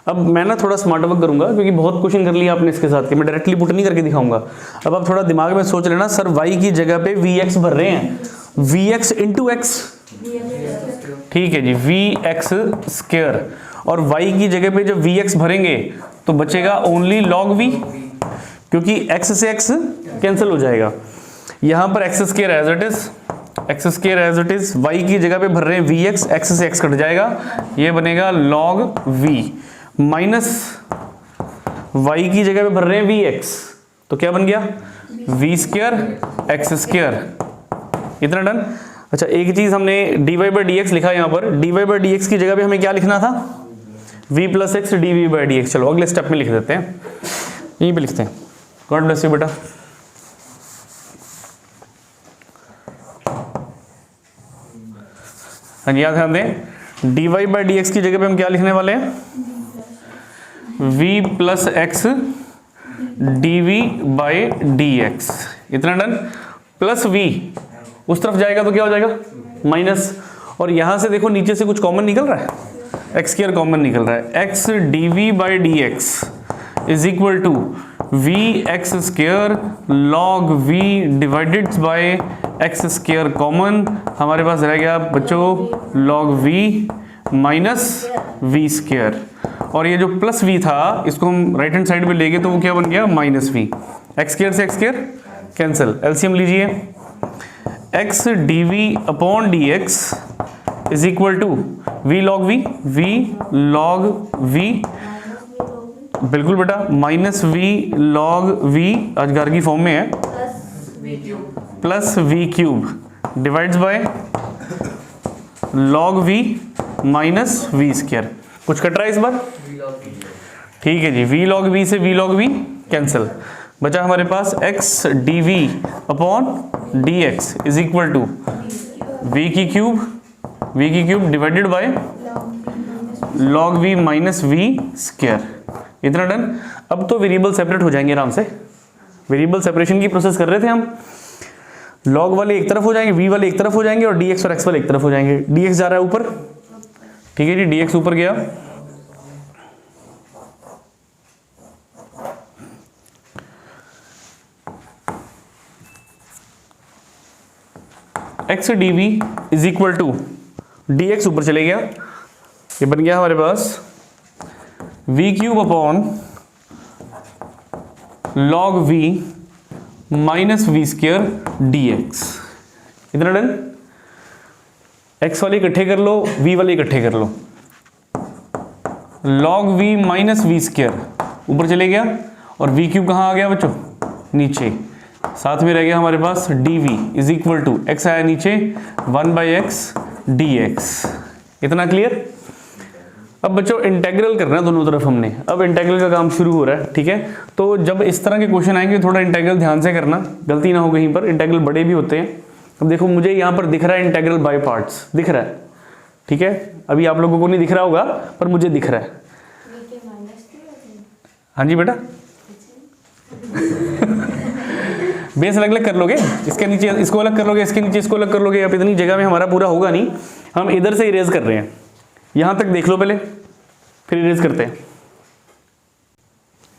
अब मैं ना थोड़ा स्मार्ट वर्क करूंगा क्योंकि बहुत क्वेश्चन कर लिया आपने इसके साथ के, मैं डायरेक्टली पुट नहीं करके दिखाऊंगा। अब आप थोड़ा दिमाग में सोच लेना, सर वाई की जगह पे वी एक्स भर रहे हैं, वी एक्स इंटू एक्स, ठीक है जी, वी एक्स स्क्वायर, और वाई की जगह पे जब वी एक्स भरेंगे तो बचेगा ओनली लॉग वी, क्योंकि x से x कैंसिल हो जाएगा। यहाँ पर x square as it is, x square as it is, y की जगह पे भर रहे हैं वी एक्स, x से x कट जाएगा, ये बनेगा log v, माइनस y की जगह पे भर रहे हैं वी एक्स, तो क्या बन गया v स्क्वायर एक्स स्क्वायर, इतना डन। अच्छा एक चीज हमने dy बाई डी एक्स लिखा यहाँ पर, dy बाई डी एक्स की जगह पे हमें क्या लिखना था, v plus x D we by D x. चलो अगले स्टेप में लिख देते हैं, यहीं पे लिखते हैं। गॉड ब्लेस यू बेटा। याद ध्यान दें, d Y by D x की जगह पे हम क्या लिखने वाले हैं, v plus x D we by D x, इतना डन। प्लस वी उस तरफ जाएगा तो क्या हो जाएगा माइनस, और यहां से देखो नीचे से कुछ कॉमन निकल रहा है, एक्स स्क्वायर कॉमन निकल रहा है, x D we by D x is equal to we x square log v divided by x square common, हमारे पास रह गया बच्चों log we minus we square, और ये जो प्लस वी था इसको हम राइट हैंड साइड में ले गए तो वो क्या बन गया माइनस वी, एक्स स्क्वायर से एक्स स्क्वायर कैंसिल, एलसीएम लीजिए, x D we upon D x is equal to v log v, बिल्कुल बेटा, माइनस वी लॉग वी अजगर की फॉर्म में है, plus V cube divides by log we minus we square. कुछ cut रहा है इस बार? ठीक है जी, वी लॉग वी से वी लॉग वी कैंसिल, बचा हमारे पास X D we upon D x is equal to V की cube divided by log we minus we square. इतना डन। अब तो वेरिएबल सेपरेट हो जाएंगे आराम से, वेरिएबल सेपरेशन की प्रोसेस कर रहे थे हम, लॉग वाले एक तरफ हो जाएंगे, वी वाले एक तरफ हो जाएंगे और डी एक्स और एक्स वाले एक तरफ हो जाएंगे। डी एक्स जा रहा है ऊपर, ठीक है जी, डी एक्स ऊपर गया, X D we is equal to D X ऊपर चले गया, ये बन गया हमारे पास V cube upon log we minus we square D x. इतना डन। एक्स वाले इकट्ठे कर लो, वी वाले इकट्ठे कर लो, log we minus we square ऊपर चले गया और वी क्यूब कहाँ आ गया बच्चों नीचे, साथ में रह गया हमारे पास D we is equal to X आया नीचे 1 बाई एक्स डी एक्स। इतना क्लियर। अब बच्चों इंटेग्रल करना है दोनों तरफ हमने, अब इंटेग्रल का काम शुरू हो रहा है, ठीक है। तो जब इस तरह के क्वेश्चन आएंगे थोड़ा इंटेग्रल ध्यान से करना, गलती ना हो कहीं पर, इंटेग्रल बड़े भी होते हैं। अब देखो मुझे यहाँ पर दिख रहा है इंटेग्रल बाय पार्ट्स दिख रहा है, ठीक है, अभी आप लोगों को नहीं दिख रहा होगा पर मुझे दिख रहा है। हाँ जी बेटा बेस अलग अलग कर लोगे, इसके नीचे इसको अलग कर लोगे, इसके नीचे इसको अलग कर लोगे, अब इतनी जगह में हमारा पूरा होगा नहीं, हम इधर से इरेज कर रहे हैं, यहां तक देख लो पहले फिर इरेज करते हैं।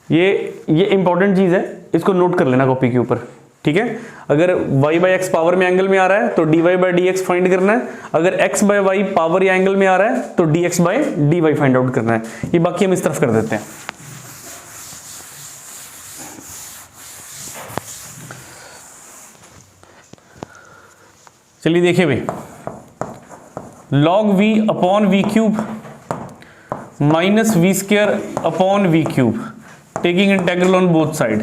ये इंपॉर्टेंट चीज है, इसको नोट कर लेना कॉपी के ऊपर, ठीक है। अगर y बाई एक्स पावर में एंगल में आ रहा है तो dy by D x find करना है, अगर x बाई वाई पावर या एंगल में आ रहा है तो dx by d y find out करना है। ये बाकी हम इस तरफ कर देते हैं। चलिए देखिए भाई, log v upon v cube minus we square upon v cube taking integral on both side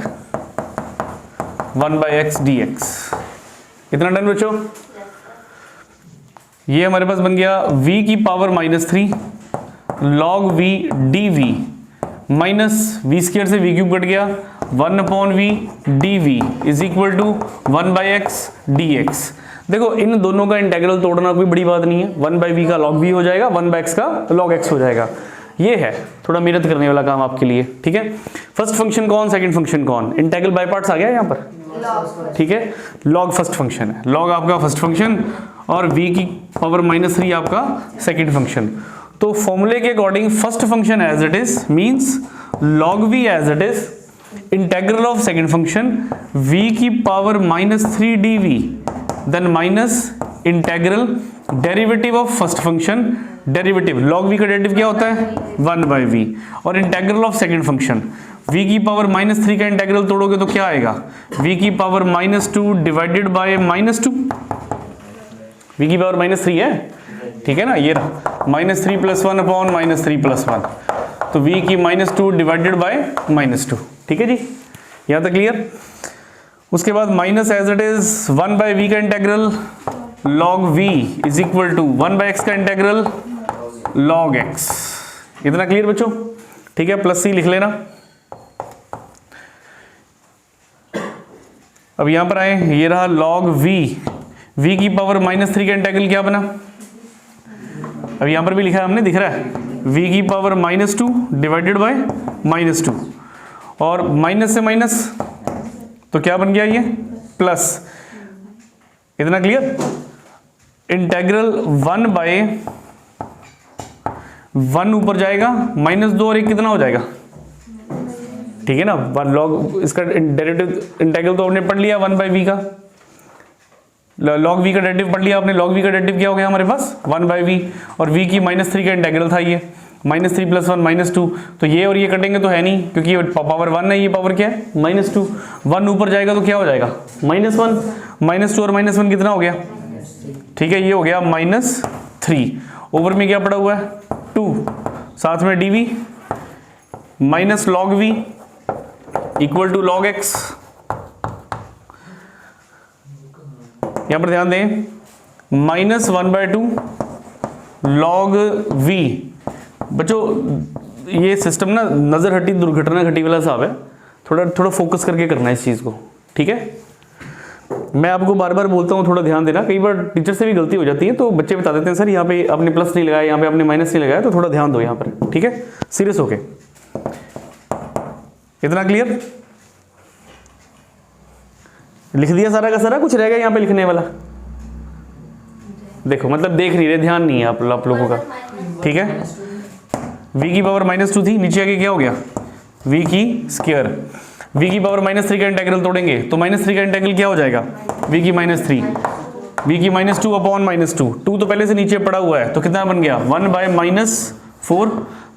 1 by x D x. इतना डन बच्चों। ये हमारे पास बन गया v की power -3 log v d v minus we square से वी क्यूब कट गया 1 upon v d we is equal to 1 by x D x. देखो इन दोनों का इंटेग्रल तोड़ना कोई बड़ी बात नहीं है, 1 बाई वी का लॉग वी हो जाएगा, 1 बाई एक्स का लॉग एक्स हो जाएगा। ये है थोड़ा मेहनत करने वाला काम आपके लिए, ठीक है। फर्स्ट फंक्शन कौन, सेकंड फंक्शन कौन, इंटेग्रल बाय पार्ट्स आ गया यहाँ पर, ठीक है। लॉग फर्स्ट फंक्शन है, लॉग आपका फर्स्ट फंक्शन और v की पावर -3 आपका सेकंड फंक्शन। तो फॉर्मूले के according first function as it is means log v as it is, integral of second function v की power -3 dv then minus integral derivative of first function, derivative log v का derivative क्या होता है 1 by we, और integral of second function v की power -3 का integral तोड़ोगे तो क्या आएगा v की पावर -2 डिवाइडेड बाय -2, v की पावर -3 है, ठीक है ना, ये रहा -3 + 1 अपॉन -3 + 1, तो v की -2 डिवाइडेड बाय -2, ठीक है जी, यहाँ तक क्लियर। उसके बाद minus as it is 1 by V का integral log v is equal to 1 by X का इंटेग्रल लॉग x। इतना क्लियर बच्चों, ठीक है, प्लस c लिख लेना। अब यहां पर आए, ये रहा लॉग v की पावर -3 का इंटेग्रल क्या बना, अब यहां पर भी लिखा है हमने, दिख रहा है v की पावर -2 डिवाइडेड बाय -2, और माइनस से माइनस तो क्या बन गया ये प्लस, इतना क्लियर। इंटेग्रल 1/1 ऊपर जाएगा, -2 और 1 कितना हो जाएगा, ठीक है ना। लॉग इसका डेरिवेटिव इंटेग्रल तो आपने पढ़ लिया 1/v का, लॉग v का डेरिवेटिव पढ़ लिया आपने। लॉग v का डेरिवेटिव क्या हो गया हमारे पास 1/v, और v की -3 का इंटेग्रल था ये, -3 + 1 -2, तो ये और ये कटेंगे तो है नहीं, क्योंकि ये पावर 1 है, ये पावर क्या है -2। 1 ऊपर जाएगा तो क्या हो जाएगा -1, -2 और -1 कितना हो गया, ठीक है, ये हो गया -3। ओवर में क्या पड़ा हुआ है 2, साथ में dv minus log v equal to log x। यहां पर ध्यान दें, -1/2 log v। बच्चों ये सिस्टम ना नजर हटी दुर्घटना घटी वाला हिसाब है, थोड़ा फोकस करके करना है इस चीज को, ठीक है। मैं आपको बार बार बोलता हूँ थोड़ा ध्यान देना, कई बार टीचर से भी गलती हो जाती है, तो बच्चे बता देते हैं सर यहाँ पे आपने प्लस नहीं लगाया, यहाँ पे आपने माइनस नहीं लगाया, तो थोड़ा ध्यान दो यहाँ पर, ठीक है, सीरियस होके। इतना क्लियर, लिख दिया सारा का सारा, कुछ रह गया यहाँ पे लिखने वाला, देखो मतलब देख नहीं रहे, ध्यान नहीं है आप लोगों का, ठीक है। v की पावर -2 थी, नीचे आके क्या हो गया v की स्क्वायर, v की पावर -3 का इंटीग्रल तोड़ेंगे तो -3 का इंटीग्रल क्या हो जाएगा v की -3, v की -2 अपॉन -2, 2 तो पहले से नीचे पड़ा हुआ है, तो कितना बन गया 1/-4,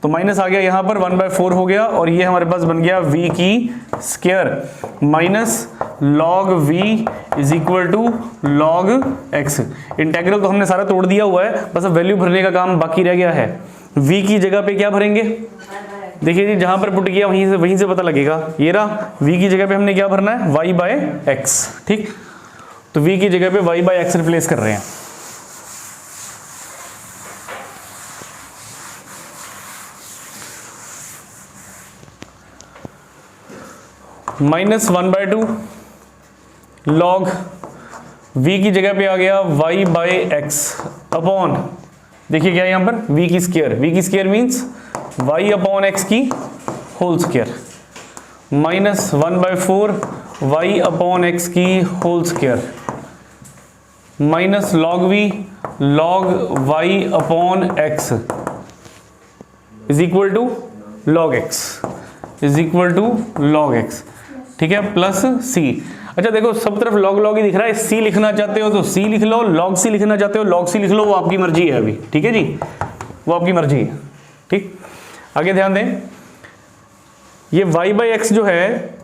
तो माइनस आ गया यहाँ पर 1/4 हो गया, और ये हमारे पास बन गया v की square minus log v is equal to log x। Integral तो हमने सारा तोड़ दिया हुआ है, बस अब वैल्यू भरने का काम बाकी रह गया है। v की जगह पे क्या भरेंगे, देखिए जी जहां पर पुट किया वहीं से पता लगेगा, ये रहा v की जगह पे हमने क्या भरना है y/x, ठीक। तो v की जगह पे y/x रिप्लेस कर रहे हैं। -1/2 log v की जगह पे आ गया y/x अपॉन, देखिए क्या है यहाँ पर v की square means y upon x की whole square, -1/4 y upon x की whole square minus log v log y upon x is equal to log x is equal to log x, ठीक है, प्लस c। अच्छा देखो सब तरफ log ही दिख रहा है, c लिखना चाहते हो तो c लिख लो, log c लिखना चाहते हो log c लिख लो, वो आपकी मर्जी है अभी, ठीक है जी, वो आपकी मर्जी है, ठीक। आगे ध्यान दें, ये y/x जो है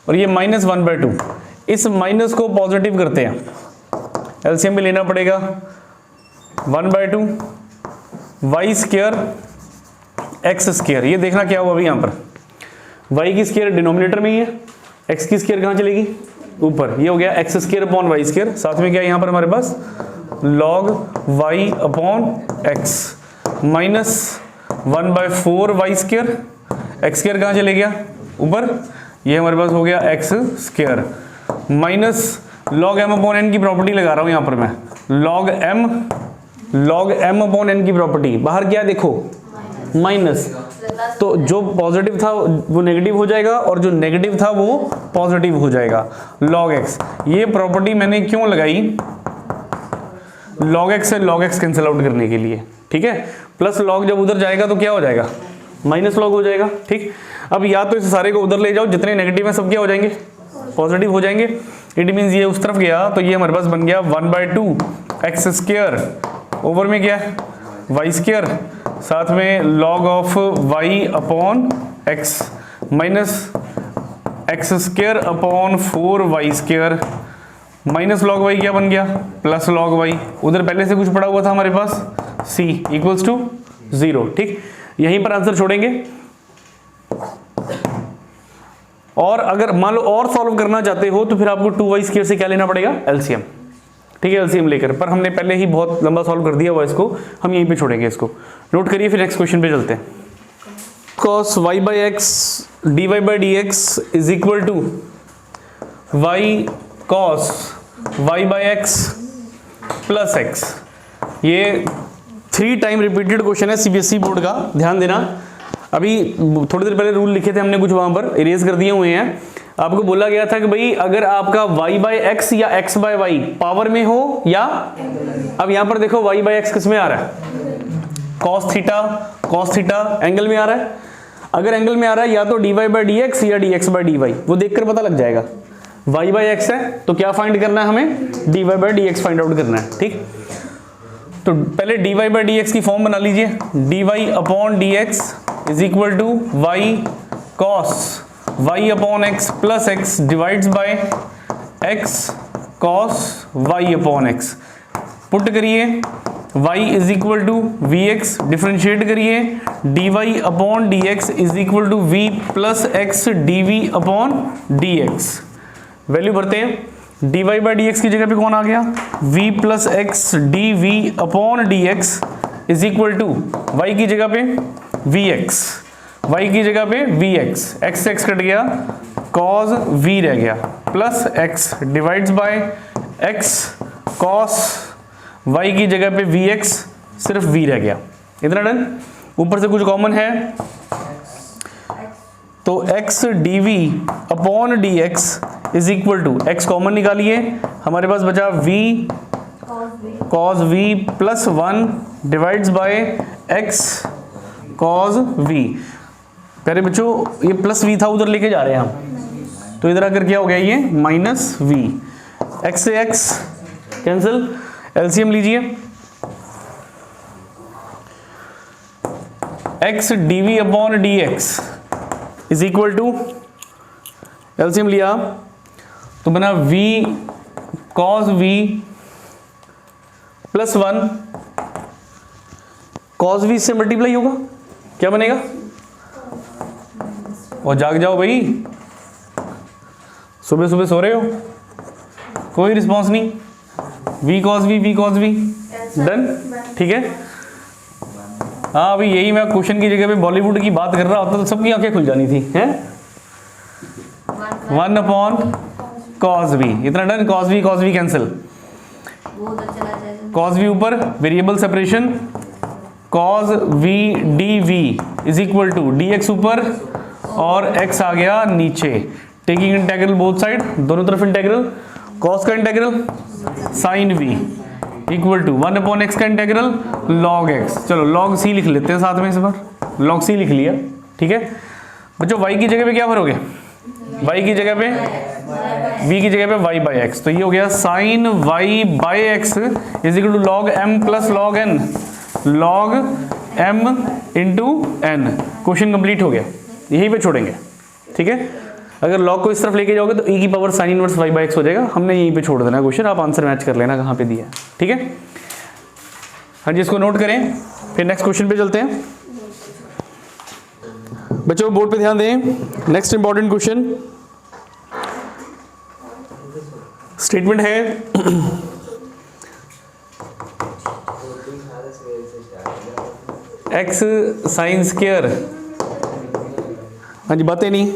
और ये -1/2, इस माइनस को पॉजिटिव करते हैं, एलसीएम में लेना पड़ेगा 1/2 y स्क्वायर x स्क्वायर। ये देखना क्या हुआ अभी यहाँ पर, y की स्क्वायर डिनोमिनेटर में ही है, x की स्क्वायर कहाँ चलेगी ऊपर, ये हो गया x square upon y square, साथ में क्या है यहाँ पर हमारे पास log y upon x minus 1/4 y square, x square कहाँ चले गया ऊपर, ये हमारे पास हो गया x square minus log m upon n की प्रॉपर्टी लगा रहा हूँ यहाँ पर मैं, log m अपॉन n की प्रॉपर्टी, बाहर क्या देखो माइनस, तो जो पॉजिटिव था वो नेगेटिव हो जाएगा और जो नेगेटिव था वो पॉजिटिव हो जाएगा, log x। ये प्रॉपर्टी मैंने क्यों लगाई, log x से log x कैंसिल आउट करने के लिए, ठीक है। प्लस log जब उधर जाएगा तो क्या हो जाएगा माइनस log हो जाएगा, ठीक। अब या तो इस सारे को उधर ले जाओ, जितने नेगेटिव हैं सब क्या हो जाएंगे पॉजिटिव हो जाएंगे, इट मीन्स ये उस तरफ गया तो ये हमारे पास बन गया 1/2 x स्क्वायर, ओवर में क्या है y स्क्वायर, साथ में log of y upon x minus x square upon 4y square minus log y क्या बन गया प्लस log y, उधर पहले से कुछ पड़ा हुआ था हमारे पास c इक्वल्स टू 0, ठीक। यहीं पर आंसर छोड़ेंगे, और अगर मान लो और सॉल्व करना चाहते हो तो फिर आपको 2y स्क्वायर से क्या लेना पड़ेगा एलसीएम, ठीक है, एलसीएम लेकर, पर हमने पहले ही बहुत लंबा सॉल्व कर दिया हुआ इसको, हम यहीं पे छोड़ेंगे इसको, नोट करिए, फिर नेक्स्ट क्वेश्चन पे चलते हैं। cos y/x dy/dx is equal to y cos y/x plus x। ये 3 टाइम रिपीटेड क्वेश्चन है सीबीएसई बोर्ड का, ध्यान देना। अभी थोड़ी देर पहले रूल लिखे थे हमने कुछ, वहां पर इरेज कर दिए हुए हैं। आपको बोला गया था कि भाई अगर आपका y बाय एक्स या x बाय वाई पावर में हो या, अब यहां पर देखो y बाय एक्स किस में आ रहा है, cos थीटा एंगल में आ रहा है। अगर एंगल में आ रहा है या तो dy बाय डी एक्स या dx बाय dy, वो देखकर पता लग जाएगा। y बाय एक्स है तो क्या फाइंड करना है हमें, dy by dx find out करना है। ठीक, तो पहले dy बाय dx की फॉर्म बना लीजिए, dy upon dx is equal to y cos y upon x plus x divides by x cos y upon x. Put करिए y is equal to we x, differentiate करिए dy upon D x is equal to v plus x D we upon D x. Value भरते हैं, dy by D x की जगह पे कौन आ गया, v plus x D we upon D x is equal to y की जगह पे vx, y की जगह पे vx, x से x कट गया cos v रह गया plus x divides by x cos y की जगह पे vx सिर्फ v रह गया। इतना डन। ऊपर से कुछ कॉमन है तो x dv upon dx is equal to, x common निकालिए, हमारे पास बचा v cos v plus 1 divides by x cos v। प्यारे बच्चों ये प्लस v था उधर लेके जा रहे हैं हम, तो इधर आकर क्या हो गया ये माइनस v, x से x कैंसिल, एलसीएम लीजिए, x dv upon dx is equal to, LCM लिया तो बना v cos v plus 1, cos v से मल्टीप्लाई होगा, क्या बनेगा, और जाग जाओ भाई, सुबह सुबह सो रहे हो, कोई रिस्पॉन्स नहीं, v cos v डन। ठीक है, हाँ अभी यही मैं क्वेश्चन की जगह पे बॉलीवुड की बात कर रहा होता तो सबकी आंखें खुल जानी थी, हैं 1 अपॉन cos v, इतना done. cos v cancel, cos v ऊपर variable separation, cos v dv is equal to dx ऊपर और x आ गया नीचे, टेकिंग इंटेग्रल बोथ साइड, दोनों तरफ इंटेग्रल, cos का integral sin v equal to 1 upon x का इंटेग्रल log x। चलो log c लिख लेते हैं साथ में, इस बार log c लिख लिया। ठीक है बच्चों, y की जगह पे क्या भरोगे, y की जगह पे v की जगह पे y बाई एक्स, तो ये हो गया sin y by x is equal to log m plus log n, log m into n। Question complete हो गया, यहीं पे छोड़ेंगे। ठीक है, अगर log को इस तरफ लेके जाओगे तो e की power sin inverse y by x हो जाएगा, हमने यहीं पे छोड़ देना क्वेश्चन, आप आंसर मैच कर लेना कहाँ पे दिया है। ठीक है, हाँ जी इसको नोट करें, फिर नेक्स्ट क्वेश्चन पे चलते हैं। बच्चों बोर्ड पे ध्यान दें, नेक्स्ट इंपॉर्टेंट क्वेश्चन स्टेटमेंट है x साइन स्क्वायर, हाँ जी बातें नहीं,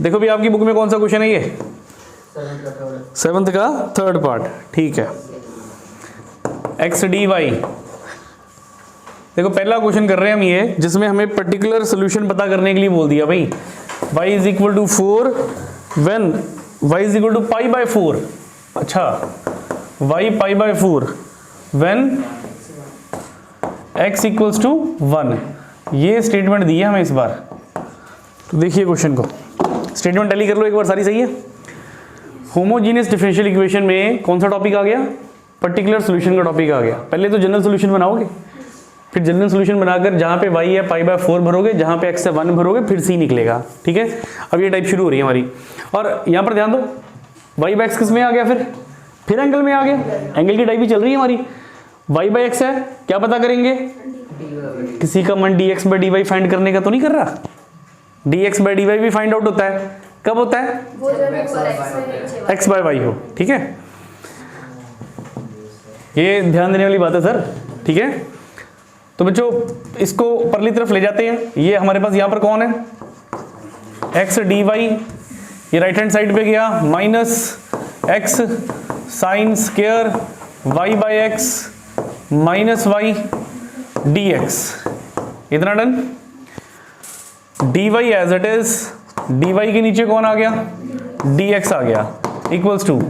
देखो भी आपकी बुक में कौन सा क्वेश्चन है ये, 7th का थर्ड पार्ट। ठीक है, x dy, देखो पहला क्वेश्चन कर रहे हैं हम ये, जिसमें हमें पर्टिकुलर सोल्यूशन पता करने के लिए बोल दिया भाई, y is equal to 4 when y is equal to pi by 4। अच्छा, y pi by 4 when x equals to 1, ये स्टेटमेंट दी है हमें इस बार। तो देखिए क्वेश्चन को, स्टेटमेंट टैली कर लो एक बार सारी, सही है। होमोजीनियस डिफरेंशियल इक्वेशन में कौन सा टॉपिक आ गया, पर्टिकुलर सोल्यूशन का टॉपिक आ गया। पहले तो जनरल सोल्यूशन बनाओगे, फिर जनरल सोल्यूशन बनाकर जहाँ पे y है पाई बाय 4 भरोगे, जहाँ पे x है 1 भरोगे, फिर c निकलेगा। ठीक है, अब ये टाइप शुरू हो रही है हमारी, और यहाँ पर ध्यान दो y बाय x किस में आ गया, फिर एंगल में आ गया, एंगल की टाइप ही चल रही है हमारी। y बाय x है, क्या पता करेंगे, किसी का मन dx बाय dy फाइंड करने का तो नहीं कर रहा, dx बाय dy भी फाइंड आउट होता है, कब होता है, x बाय y हो। ठीक है, ये ध्यान देने वाली बात है सर। ठीक है, तो बच्चों इसको परली तरफ ले जाते हैं, ये हमारे पास यहाँ पर कौन है, x dy, ये राइट हैंड साइड पे गया minus x sine square y by x minus y dx। इतना done. D y as it is, d y के नीचे कौन आ गया, डी एक्स आ गया, इक्वल्स टू,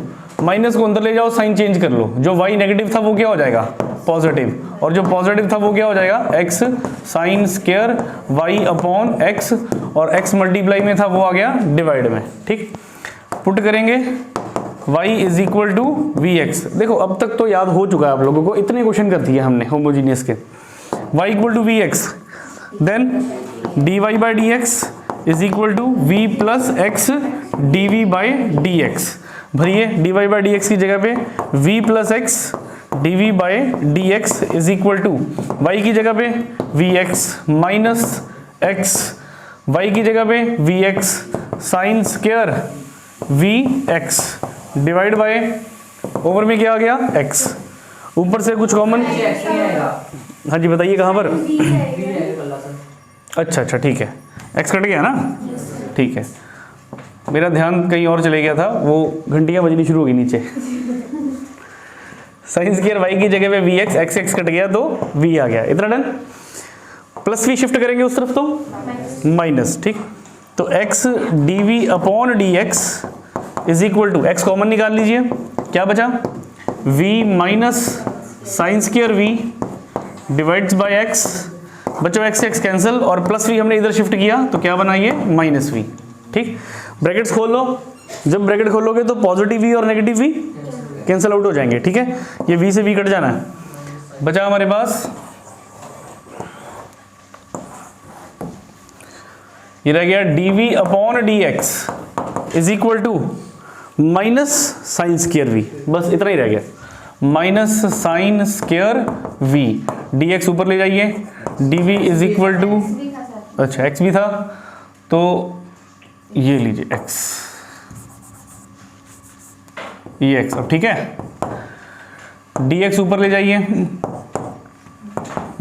माइनस को अंदर ले जाओ, साइन चेंज कर लो, जो y नेगेटिव था वो क्या हो जाएगा, पॉजिटिव, और जो पॉजिटिव था वो क्या हो जाएगा, x sine square y upon x, और x मल्टीप्लाई में था वो आ गया डिवाइड में। ठीक, पुट करेंगे y is equal to we x. देखो अब तक तो याद हो चुका है आप लोगों को, इतने क्वेश्चन कर दिए हमने होमोजीनियस के। y equal to we X, then D Y by D x is equal to V plus x D we by D X. भरिए D Y by D x की जगह पे v plus x D we by D x is equal to Y की जगह पे V X minus x, Y की जगह पे V X sine square V X divide by over में क्या आ गया x, ऊपर से कुछ कॉमन। हाँ जी बताइए कहाँ पर। अच्छा ठीक है, x कट गया ना, ठीक है, मेरा ध्यान कहीं और चले गया था, वो घंटियां बजनी शुरू हो गई नीचे। साइन स्क्वायर y की जगह पे वी एक्स, x कट गया तो v आ गया, इतना डन। प्लस v शिफ्ट करेंगे उस तरफ तो माइनस, ठीक, तो x d we upon D x is equal to, x common निकाल लीजिए, क्या बचा, v minus sine square v divides by x, बच्चों x से x कैंसिल, और प्लस v हमने इधर शिफ्ट किया तो क्या बना ये माइनस v। ठीक, ब्रैकेट्स खोल लो, जब ब्रैकेट खोलोगे तो पॉजिटिव v और नेगेटिव v कैंसिल आउट हो जाएंगे। ठीक है, ये v से v कट जाना है, बचा हमारे पास ये रह गया dv upon dx is equal to minus sine square v, बस इतना ही रह गया, minus sine square v, dx ऊपर ले जाइए, dv इज इक्वल टू, अच्छा x भी था तो ये लीजिए x, ये x, अब ठीक है, dx ऊपर ले जाइए,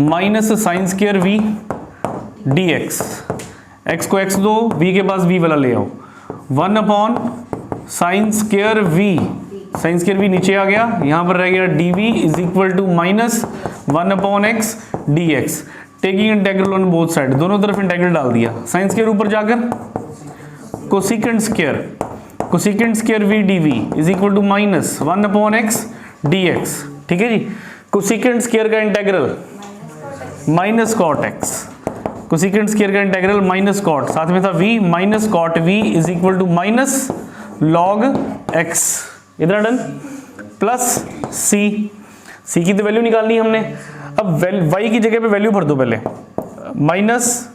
minus sine square v dx, x को x दो, v के पास v वाला ले आओ, 1 upon sine square v, sine square v नीचे आ गया, यहां पर रह गया dv is equal to minus 1 upon x dx, taking integral on both side, दोनों तरफ इंटेग्रल डाल दिया, साइन स्क्वायर ऊपर जाकर cosecant square v dv is equal to minus 1 upon x dx। ठीक है जी, कोसिकेंट स्क्वायर का integral minus cot x, cosecant square का इंटेग्रल माइनस कॉट, साथ में था v minus cot v is equal to minus log x, इतना done, plus c की तो वैल्यू निकालनी है हमने, अब y की जगह पे वैल्यू भर दो पहले, माइनस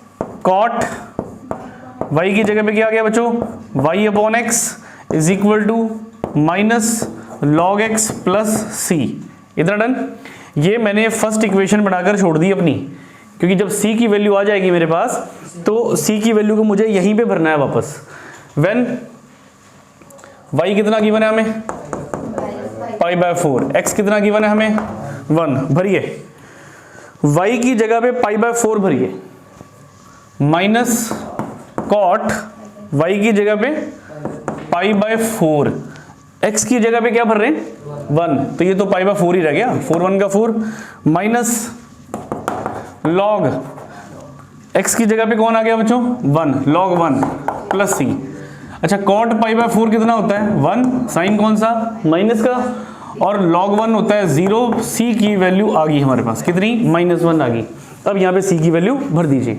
कॉट y की जगह पे क्या आ गया बच्चों, y upon x is equal to minus log x plus c, इतना डन। ये मैंने फर्स्ट इक्वेशन बनाकर छोड़ दी अपनी, क्योंकि जब c की वैल्यू आ जाएगी मेरे पास तो c की वैल्यू को मुझे यहीं पे भरना है वापस। व्हेन y कितना गिवन है हमें, पाई बाय 4, x कितना गिवन है हमें 1, भरिए y की जगह पे पाई बाय 4 भरिए, माइनस कॉट y की जगह पे पाई बाय 4, x की जगह पे क्या भर रहे हैं 1, तो ये तो पाई बाय 4 ही रह गया, 4 1 का 4, माइनस लॉग x की जगह पे कौन आ गया बच्चों 1, लॉग 1 प्लस c। अच्छा, कॉट पाई बाय 4 कितना होता है 1, साइन कौन सा माइनस का, और लॉग 1 होता है 0, c की वैल्यू आ गई हमारे पास कितनी -1 आ गई। अब यहाँ पे c की वैल्यू भर दीजिए,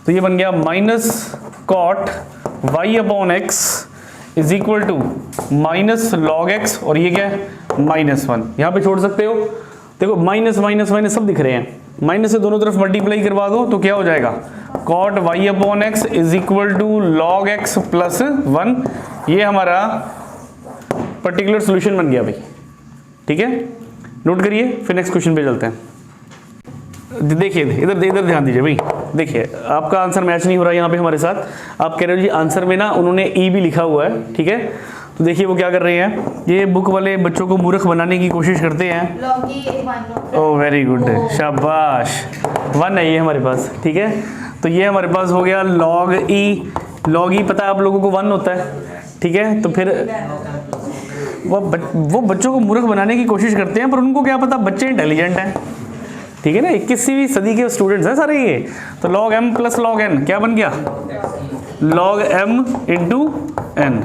तो ये बन गया minus cot y upon x is equal to minus log x, और ये क्या है -1, यहाँ पे छोड़ सकते हो, देखो माइनस माइनस माइनस सब दिख रहे हैं, माइनस से दोनों तरफ मल्टीप्लाई करवा दो तो क्या हो जाएगा, cot y upon x is equal to log x plus 1, ये हमारा पर्टिकुलर सोल्यूशन बन गया भाई। ठीक है, नोट करिए, फिर नेक्स्ट क्वेश्चन पे चलते हैं। देखिए इधर ध्यान दीजिए भाई, देखिए आपका आंसर मैच नहीं हो रहा है यहाँ पे हमारे साथ, आप कह रहे हो जी आंसर में ना उन्होंने ई भी लिखा हुआ है। ठीक है, तो देखिए वो क्या कर रहे हैं, ये बुक वाले बच्चों को मूर्ख बनाने की कोशिश करते हैं। ओह वेरी गुड, शाबाश, 1 है ये हमारे पास। ठीक है, तो ये हमारे पास हो गया लॉग ई पता है आप लोगों को 1 होता है। ठीक है, तो फिर वो बच्चों को मूर्ख बनाने की कोशिश करते हैं, पर उनको क्या पता बच्चे इंटेलिजेंट हैं। ठीक है ना, 21वीं सदी के स्टूडेंट्स हैं सारे ये। तो log m plus log n क्या बन गया, log m इंटू n।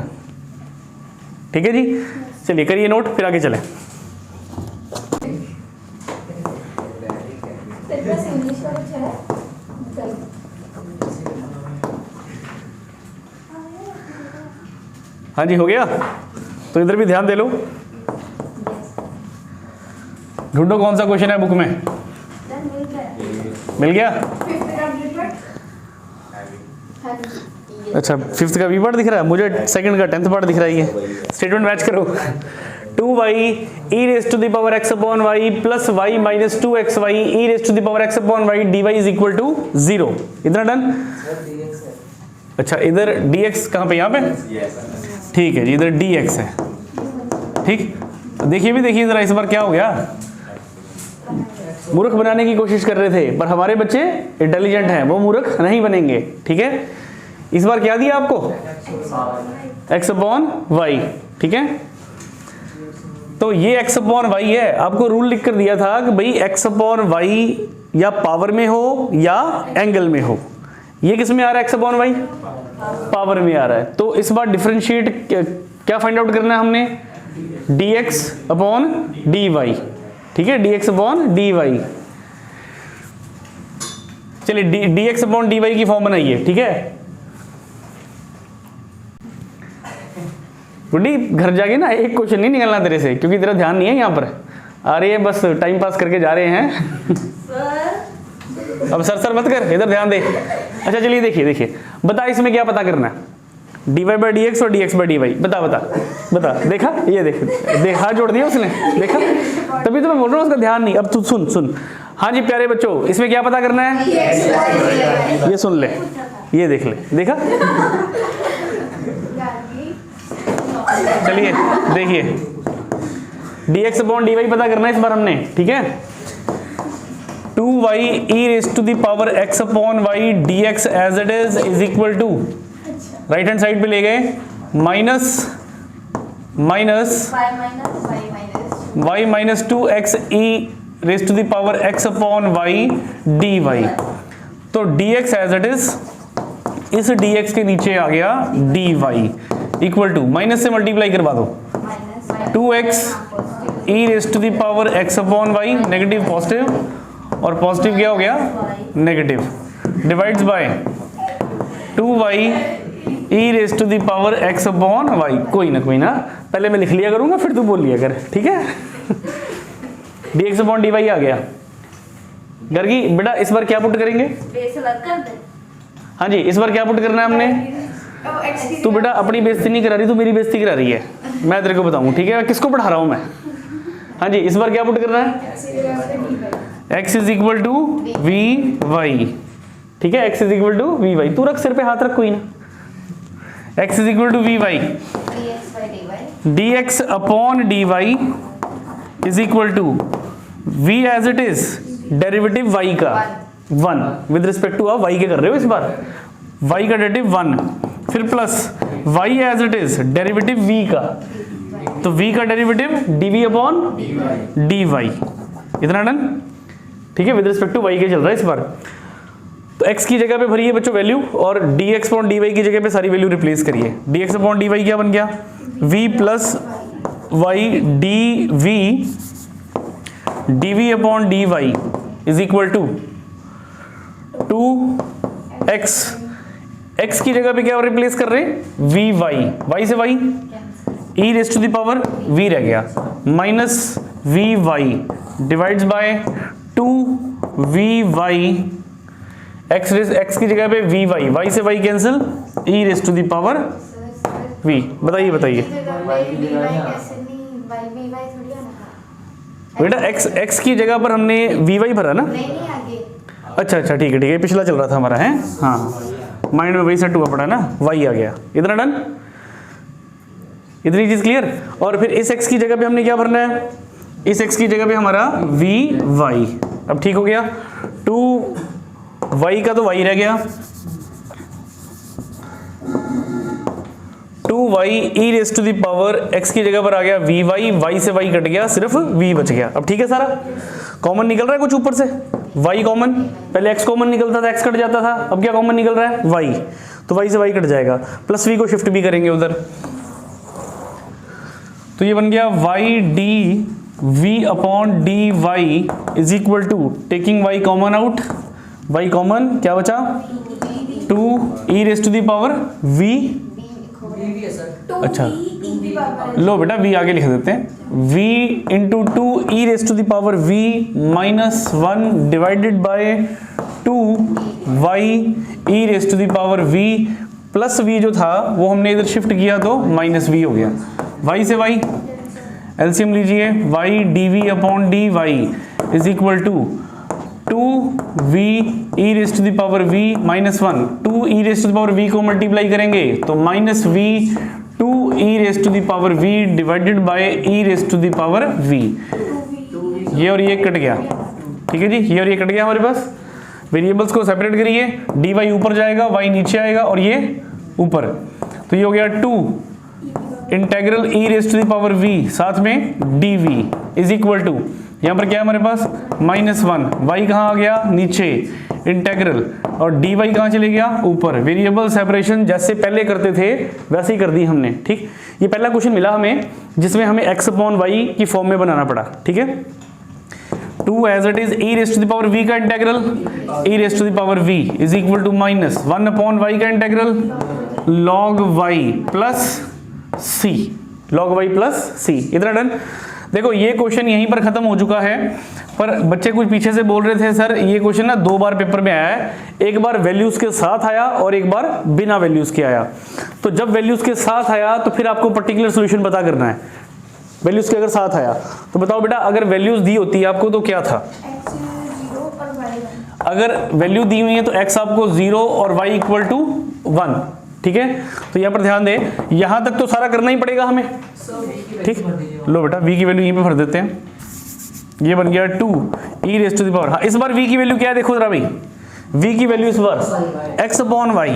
ठीक है जी, चलिए करिए नोट, फिर आगे चले। इंग्लिश वाला है हाँ जी, हो गया। तो इधर भी ध्यान दे लो, ढूंढो कौन सा क्वेश्चन है बुक में। मिल गया। अच्छा, 5th का वी पार्ट दिख रहा है मुझे, 2nd का 10th पार्ट दिख रहा है। ये स्टेटमेंट मैच करो। 2y e raise to the power x upon y plus y minus 2xy e raise to the power x upon y dy is equal to 0। इतना डन। अच्छा, इधर dx कहाँ पे, यहाँ पे, ठीक है जी, इधर dx है। ठीक, देखिए भी देखिए जरा, इस बार क्या हो गया, मूर्ख बनाने की कोशिश कर रहे थे, पर हमारे बच्चे इंटेलिजेंट हैं, वो मूर्ख नहीं बनेंगे। ठीक है, इस बार क्या दिया आपको, x अपॉन y। ठीक है, तो ये x अपॉन y है। आपको रूल लिख कर दिया था कि भाई x अपॉन y या पावर में हो या एंगल में हो। ये किस में आ रहा है, x अपॉन y पावर में आ रहा है। तो इस बार डिफरेंशिएट क्या फाइंड आउट करना है हमने, dx अपॉन dy। ठीक है, dx अपॉन dy। चलिए dx अपॉन dy की फॉर्म बनाइए। ठीक है, गुड्डी घर जाके ना एक क्वेश्चन नहीं निकलना तेरे से, क्योंकि तेरा ध्यान नहीं है यहाँ पर, आ रही है बस टाइम पास करके जा रहे हैं। अब सर मत कर, इधर ध्यान दे। अच्छा चलिए देखिए देखिए, बता इसमें क्या पता करना है, dy बाई dx और dx बाई dy। बता बता बता, देखा, ये देख हाथ जोड़ दिया उसने, देखा, तभी तो मैं बोल रहा हूँ उसका ध्यान नहीं। अब तू सुन सुन। हाँ जी प्यारे बच्चों, इसमें क्या पता करना है, ये सुन ले, ये देख ले, देखा। चलिए देखिए, dx अपॉन dy पता करना है इस बार हमने। ठीक है, 2y e raise to the power x upon y dx as it is equal to, right hand side पे ले गए, minus y minus 2x e raise to the power x upon y dy। तो dx as it is, इस dx के नीचे आ गया dy equal to, minus से मल्टीप्लाई करवा दो, 2x e raise to the power x upon y, negative positive, और पॉजिटिव क्या हो गया, negative, divides by 2y e raise to the power x upon y। कोई ना, पहले मैं लिख लिया करूंगा फिर तू बोल लिया कर। ठीक है, dx अपॉन dy आ गया। गर्गी बेटा इस बार क्या पुट करेंगे, हाँ जी, इस बार क्या पुट करना है हमने। तू बेटा अपनी बेइज्जती नहीं करा रही, तू मेरी बेइज्जती करा रही है, मैं तेरे को बताऊं। ठीक है, किसको पढ़ा रहा हूं मैं। हाँ जी, इस बार क्या पुट करना है, x is equal to v y. ठीक है, x is equal to v y, तू रख सिर पे हाथ रख, कोई ना, x is equal to v y, dx upon dy is equal to v as it is, derivative y का 1 विद रिस्पेक्ट टू आप y के कर रहे हो इस बार, y का डेरिवेटिव 1, फिर plus y as it is, derivative v का, तो v का डेरिवेटिव dv अपॉन dy। इतना डन। ठीक है, विद रिस्पेक्ट टू y के चल रहा है इस बार। तो x की जगह पे भरिए बच्चों वैल्यू, और dx अपॉन dy की जगह पे सारी वैल्यू रिप्लेस करिए। dx अपॉन dy क्या बन गया, v plus y dv, dv अपॉन dy is equal to 2x, x की जगह पे क्या रिप्लेस कर रहे हैं, vy, y से y, e raise to the power v रह गया, minus vy divides by 2vy, x की जगह पे vy, y से y cancel, e raise to the power v। बताइए बेटा, x की जगह पर हमने vy भरा ना। अच्छा ठीक है, पिछला चल रहा था हमारा, है हाँ, माइंड में वही सेट हुआ पड़ा ना, y आ गया। इतना डन, इतनी चीज क्लियर। और फिर इस x की जगह पे हमने क्या भरना है, इस x की जगह पे हमारा vy। अब ठीक हो गया, 2y का तो y रह गया, 2y e raise to the power x की जगह पर आ गया vy, y से y कट गया, सिर्फ v बच गया। अब ठीक है सारा, कॉमन निकल रहा है कुछ ऊपर से, y कॉमन, पहले x कॉमन निकलता था, x कट जाता था, अब क्या कॉमन निकल रहा है y, तो y से y कट जाएगा, प्लस v को शिफ्ट भी करेंगे उधर, तो ये बन गया y d v upon d y is equal to, taking y common out, y common क्या बचा 2 e raise to the power v, अच्छा लो बेटा v आगे लिख देते हैं, v into 2 e raise to the power v minus 1 divided by 2 y e raise to the power v plus v जो था वो हमने इधर शिफ्ट किया तो माइनस v हो गया, y से y एलसीएम लीजिए, y dv अपॉन dy is equal to 2v e raise to the power v minus 1, 2 e raise to the power v को मल्टीप्लाई करेंगे तो minus v 2 e raise to the power v divided by e raise to the power v, ये और ये cut गया, ठीक है जी, ये और ये कट गया हमारे पास। वेरिएबल्स को सेपरेट करिए, dy ऊपर जाएगा, y नीचे आएगा और ये ऊपर, तो ये हो गया 2 integral e raise to the power v साथ में dv इज इक्वल टू, यहाँ पर क्या है हमारे पास माइनस 1, y कहाँ आ गया नीचे, इंटेग्रल, और dy कहाँ चले गया ऊपर। वेरिएबल सेपरेशन जैसे पहले करते थे वैसे ही कर दी हमने, ठीक। ये पहला क्वेश्चन मिला हमें जिसमें हमें x अपॉन y की फॉर्म में बनाना पड़ा, ठीक है। 2 as it is e raise to the power v का integral, e raise to the power v is equal to minus 1 upon y का integral log y plus c, log y plus c, इतना done. देखो ये question यहीं पर खत्म हो चुका है, पर बच्चे कुछ पीछे से बोल रहे थे सर ये क्वेश्चन ना 2 बार पेपर में आया है, एक बार वैल्यूज के साथ आया और एक बार बिना वैल्यूज के आया। तो जब वैल्यूज के साथ आया तो फिर आपको पर्टिकुलर सॉल्यूशन पता करना है। वैल्यूज के अगर साथ आया तो बताओ बेटा, अगर वैल्यूज दी होती है आपको तो क्या था, x 0 और y 1, अगर वैल्यू दी हुई है तो x आपको 0 और y इक्वल टू 1, ठीक है। तो यहाँ पर ध्यान दें, यहां तक तो सारा करना ही पड़ेगा हमें, ठीक। लो बेटा v की वैल्यू यहीं पे भर देते हैं, ये बन गया 2 e raise to the power, हाँ इस बार v की वैल्यू क्या है देखो जरा भाई, v की वैल्यू इस बार x अपॉन y,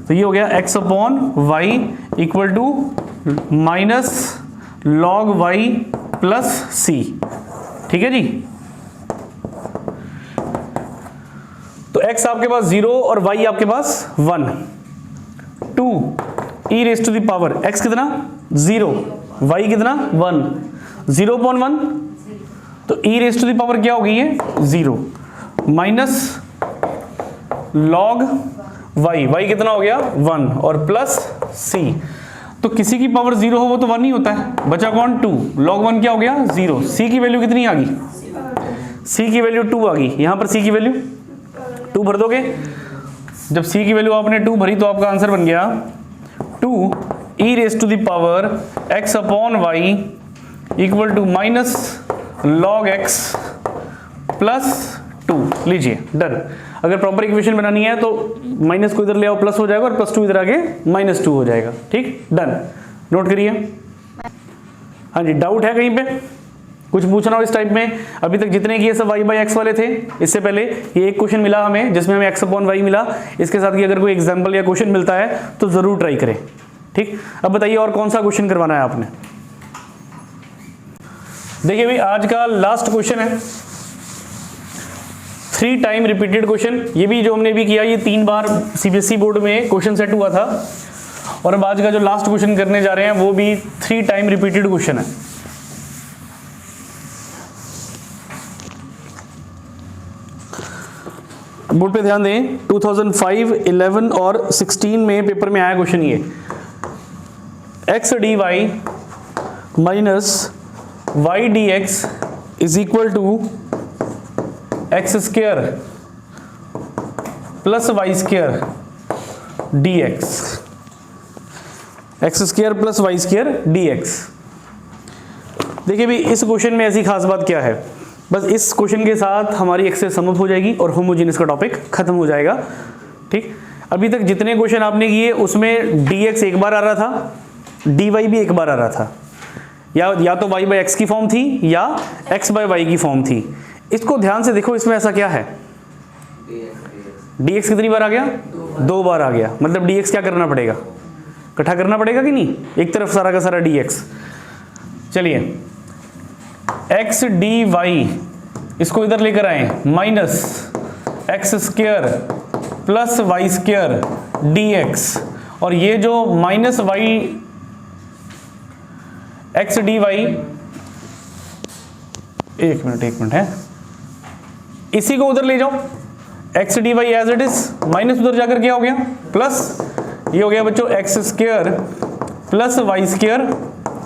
तो ये हो गया x upon y equal to minus log y plus c, ठीक है जी। तो x आपके पास 0 और y आपके पास 1, 2 e raise to the power x कितना 0, y कितना 1, 0 अपॉन 1 तो e raise to the power क्या हो गई है 0 माइनस log y कितना हो गया 1 और प्लस c, तो किसी की पावर 0 हो वो तो 1 ही होता है, बचा कौन 2, log 1 क्या हो गया 0, c की वैल्यू कितनी आ गई, c की वैल्यू 2 आ गई, यहां पर c की वैल्यू 2 भर दोगे, जब c की वैल्यू आपने 2 भरी तो आपका आंसर बन गया 2 e raise to the power x upon y equal to minus log x plus 2, लीजिए डन। अगर प्रॉपर इक्वेशन बनानी है तो माइनस को इधर ले आओ, प्लस हो जाएगा, और प्लस 2 इधर आगे माइनस 2 हो जाएगा, ठीक डन। नोट करिए, हाँ जी डाउट है कहीं पे, कुछ पूछना हो इस टाइप में। अभी तक जितने किए सब y बाई एक्स वाले थे, इससे पहले ये एक क्वेश्चन मिला हमें जिसमें हमें x अपॉन y मिला, इसके साथ की अगर कोई एग्जांपल या क्वेश्चन मिलता है तो जरूर ट्राई करें, ठीक। अब बताइए और कौन सा क्वेश्चन करवाना है आपने। देखिए भाई आज का लास्ट क्वेश्चन है 3 टाइम रिपीटेड क्वेश्चन, ये भी जो हमने भी किया ये 3 बार सीबीएसई बोर्ड में क्वेश्चन सेट हुआ था, और अब आज का जो लास्ट क्वेश्चन करने जा रहे हैं वो भी 3 टाइम रिपीटेड क्वेश्चन है। बोर्ड पे ध्यान दें, 2005, 11 और 16 में पेपर में आया क्वेश्चन ये, x dy minus y dx is equal to x square plus Y square dx, x square plus Y square dx। देखिए भी इस क्वेश्चन में ऐसी खास बात क्या है, बस इस क्वेश्चन के साथ हमारी एक्सेस समअप हो जाएगी और होमोजेनियस का टॉपिक खत्म हो जाएगा, ठीक। अभी तक जितने क्वेश्चन आपने किए उसमें dx एक बार आ रहा था, dy भी एक बार आ रहा था, या तो y बाई एक्स की फॉर्म थी या x बाई वाई की फॉर्म थी। इसको ध्यान से देखो, इसमें ऐसा क्या है, dx कितनी बार आ गया 2 बार आ गया, मतलब dx क्या करना पड़ेगा, इकट्ठा करना पड़ेगा कि नहीं, एक तरफ सारा का सारा dx। चलिए x dy इसको इधर लेकर आए, minus x square plus Y square D x, और ये जो minus y x d y, एक मिनट है, इसी को उधर ले जाओ, x d y as it is, minus उधर जाकर क्या हो गया प्लस, ये हो गया बच्चों x square plus Y square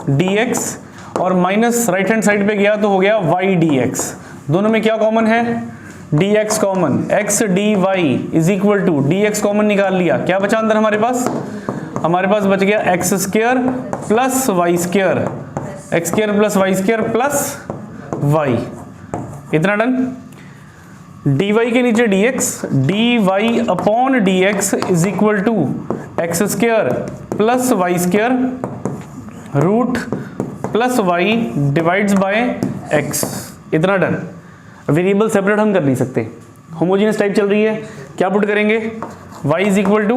D x, और माइनस राइट हैंड साइड पे गया तो हो गया वाई डी एक्स। दोनों में क्या कॉमन है, d x common, x d y is equal to, D x common निकाल लिया, क्या बचा अंदर हमारे पास बच गया x square plus Y square, x square plus Y square plus y, इतना डन। डी वाई के नीचे d x, d Y upon D x is equal to x square plus Y square root plus y divides by x, इतना done. Variable separate हम कर नहीं सकते, homogeneous type चल रही है, क्या पुट करेंगे, y is equal to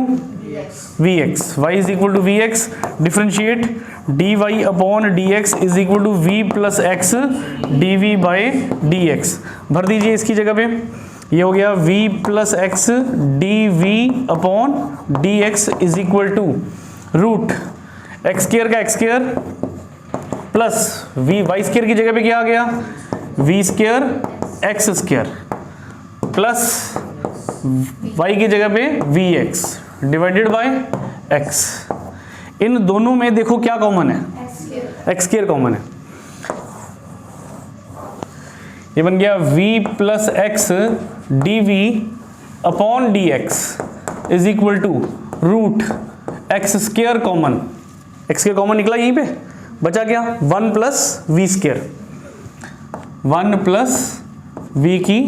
we X, Y is equal to we x, differentiate D Y upon D x is equal to V plus x D we by D X, भर दीजिए इसकी जगह पे, ये हो गया v plus x D we upon D x is equal to root x square का X square plus V, Y square की जगह पे क्या आ गया, V square x square plus Y की जगह पे V x divided by X. इन दोनों में देखो क्या कॉमन है, एक्स स्क्वायर कॉमन है, ये बन गया v plus x D we upon D x is equal to root x square common, x square common निकला, यहीं पे बचा क्या 1 plus v square, 1 plus v की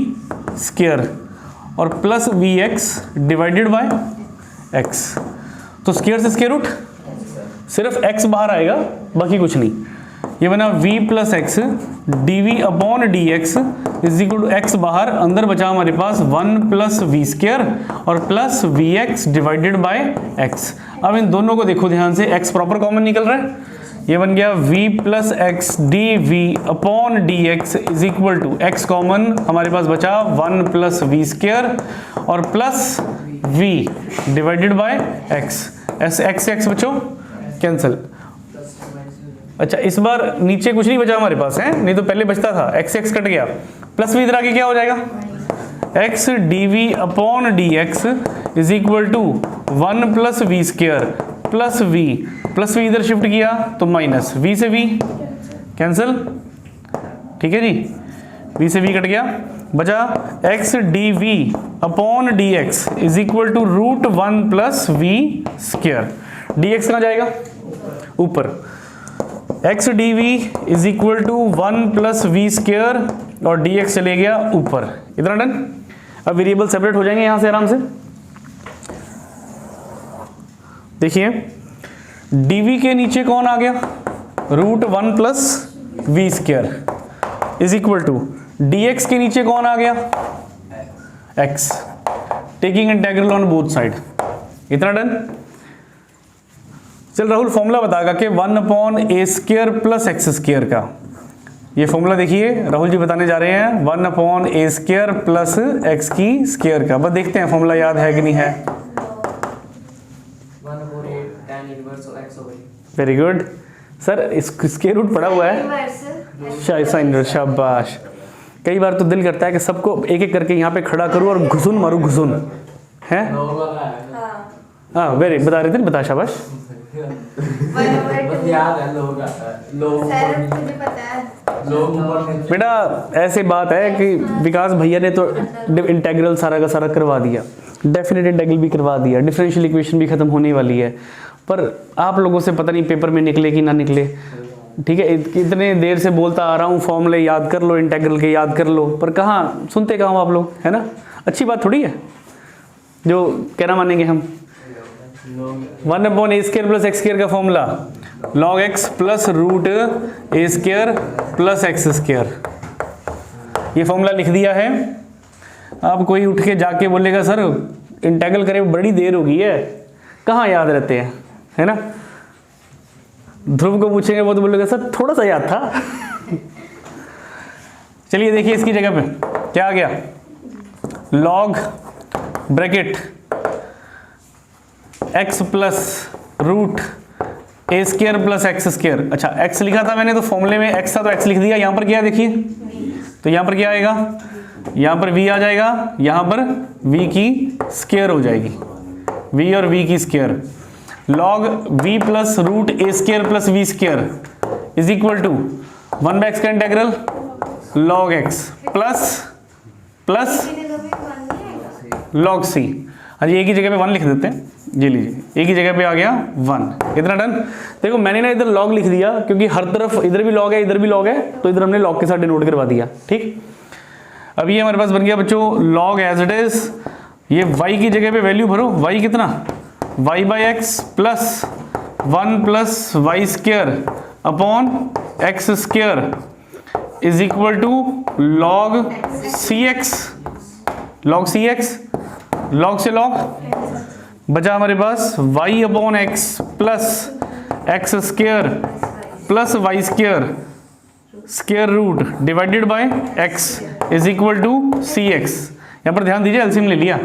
स्क्वायर और plus v x divided by x, तो स्क्वायर से square root, सिर्फ एक्स बाहर आएगा बाकी कुछ नहीं, ये बना v plus x D we upon D x is equal to x बाहर, अंदर बचा हमारे पास 1 प्लस वी स्क्वायर और plus v x divided by x. अब इन दोनों को देखो ध्यान से, x प्रॉपर कॉमन निकल रहा है, ये बन गया v plus x D we upon D x is equal to x common हमारे पास बचा 1 प्लस वी स्क्वायर और plus v divided by x, ऐसे एक्स एक्स बच्चों कैंसिल। अच्छा इस बार नीचे कुछ नहीं बचा हमारे पास है, नहीं तो पहले बचता था, एक्स एक्स कट गया, प्लस वी इधर आके क्या हो जाएगा, x D we upon D x is equal to 1 plus v square plus v इधर शिफ्ट किया तो माइनस वी से वी कैंसिल, ठीक है जी, वी से वी कट गया, बचा x D we upon D x is equal to root 1 plus v square, D x कहाँ जाएगा ऊपर, x D we is equal to 1 plus v square और डी एक्स चले गया ऊपर, इतना डन। अब वेरिएबल सेपरेट हो जाएंगे यहां से आराम से, देखिए dv के नीचे कौन आ गया, root 1 plus v square is equal to dx के नीचे कौन आ गया, x, taking integral on both side, इतना डन। चल राहुल फॉर्मूला बताएगा कि 1 upon a square plus x square का, ये फॉर्मूला देखिए राहुल जी बताने जा रहे हैं, 1 upon a square plus x की स्क्वायर का, बस देखते हैं फॉर्मूला याद है कि नहीं है। Very good sir, square root पड़ा हुआ है, शाबाश। कई बार तो दिल करता है कि सबको एक एक करके यहाँ पे खड़ा करूँ और घुसून मारूँ, घुसून है, हाँ वेरी बता रहे थे, बता शाबाश। बेटा ऐसे बात है कि विकास भैया ने तो इंटीग्रल सारा का सारा करवा दिया, डेफिनेट इंटीग्रल भी करवा दिया, डिफरेंशियल इक्वेशन भी खत्म होने वाली है, पर आप लोगों से पता नहीं पेपर में निकले कि ना निकले, ठीक है। इतने देर से बोलता आ रहा हूँ फॉर्मूले याद कर लो, इंटीग्रल के याद कर लो, पर कहाँ सुनते कहाँ आप लोग, है ना, अच्छी बात थोड़ी है जो कहना मानेंगे हम। 1 upon a square plus x square का formula log x plus root a square plus x square, ये फॉर्मूला लिख दिया है। अब कोई उठ के जाके बोलेगा सर इंटीग्रल करे बड़ी देर हो गई है, कहाँ याद रहते हैं, है ना। ध्रुव को पूछेंगे वो तो बोलेगा सर थोड़ा सा याद था। चलिए देखिए इसकी जगह पे क्या आ गया, log bracket x plus root a square plus x square. अच्छा x लिखा था मैंने तो फॉर्मूले में x था तो x लिख दिया। यहाँ पर क्या है देखिए, तो यहाँ पर क्या आएगा, यहाँ पर v आ जाएगा, यहाँ पर v की स्क्वायर हो जाएगी, v और v की square. Log v plus root a square plus v square is equal to 1/x का integral log x plus log c। हाँ जी, एक ही जगह पे 1 लिख देते हैं, ये लीजिए एक ही जगह पे आ गया 1। इतना डन। देखो मैंने ना इधर लॉग लिख दिया क्योंकि हर तरफ इधर भी लॉग है इधर भी लॉग है, तो इधर हमने लॉग के साथ डिनोट करवा दिया। ठीक, अब ये हमारे पास बन गया बच्चों लॉग एज इट इज। ये y की जगह पे वैल्यू भरो, y कितना, y/x plus 1 plus Y square upon x square is equal to log cx। Log cx, log से लॉग बचा हमारे पास y upon x plus x square plus Y square square root divided by x is equal to cx। यहाँ पर ध्यान दीजिए LCM ले लिया,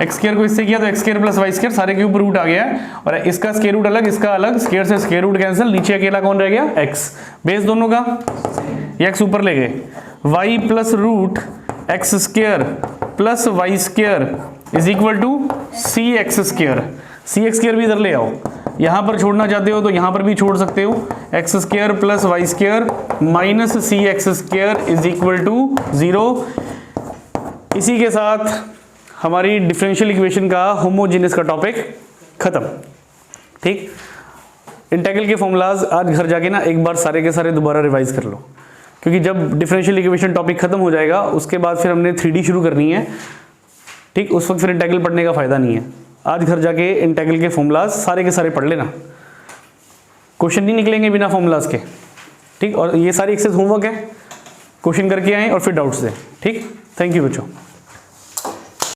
एक्स स्क्वायर को इससे किया तो x square plus Y square, सारे के ऊपर रूट आ गया है और इसका स्क्वायर रूट अलग इसका अलग, स्क्वायर से स्क्वायर रूट कैंसिल, नीचे अकेला कौन रह गया x। बेस दोनों का x ऊपर ले गए, y plus root x square plus Y square is equal to c x square. C x square भी इधर ले आओ, यहाँ पर छोड़ना चाहते हो तो यहाँ पर भी छोड़ सकते हो, x square plus Y square minus c x square is equal to 0। इसी के साथ हमारी डिफरेंशियल इक्वेशन का होमोजेनियस का टॉपिक खत्म। ठीक, इंटीग्रल के फॉर्मूलाज आज घर जाके ना एक बार सारे के सारे दोबारा रिवाइज कर लो, क्योंकि जब डिफरेंशियल इक्वेशन टॉपिक खत्म हो जाएगा उसके बाद फिर हमने 3D शुरू करनी है। ठीक, उस वक्त फिर इंटीग्रल पढ़ने का फायदा नहीं है। आज घर जाके इंटीग्रल के फॉर्मूलाज सारे के सारे पढ़ लेना, क्वेश्चन नहीं निकलेंगे बिना फॉर्मूलाज के। ठीक, और ये सारी एक्सेस होमवर्क है, क्वेश्चन करके आए और फिर डाउट्स दें। ठीक, थैंक यू बच्चों।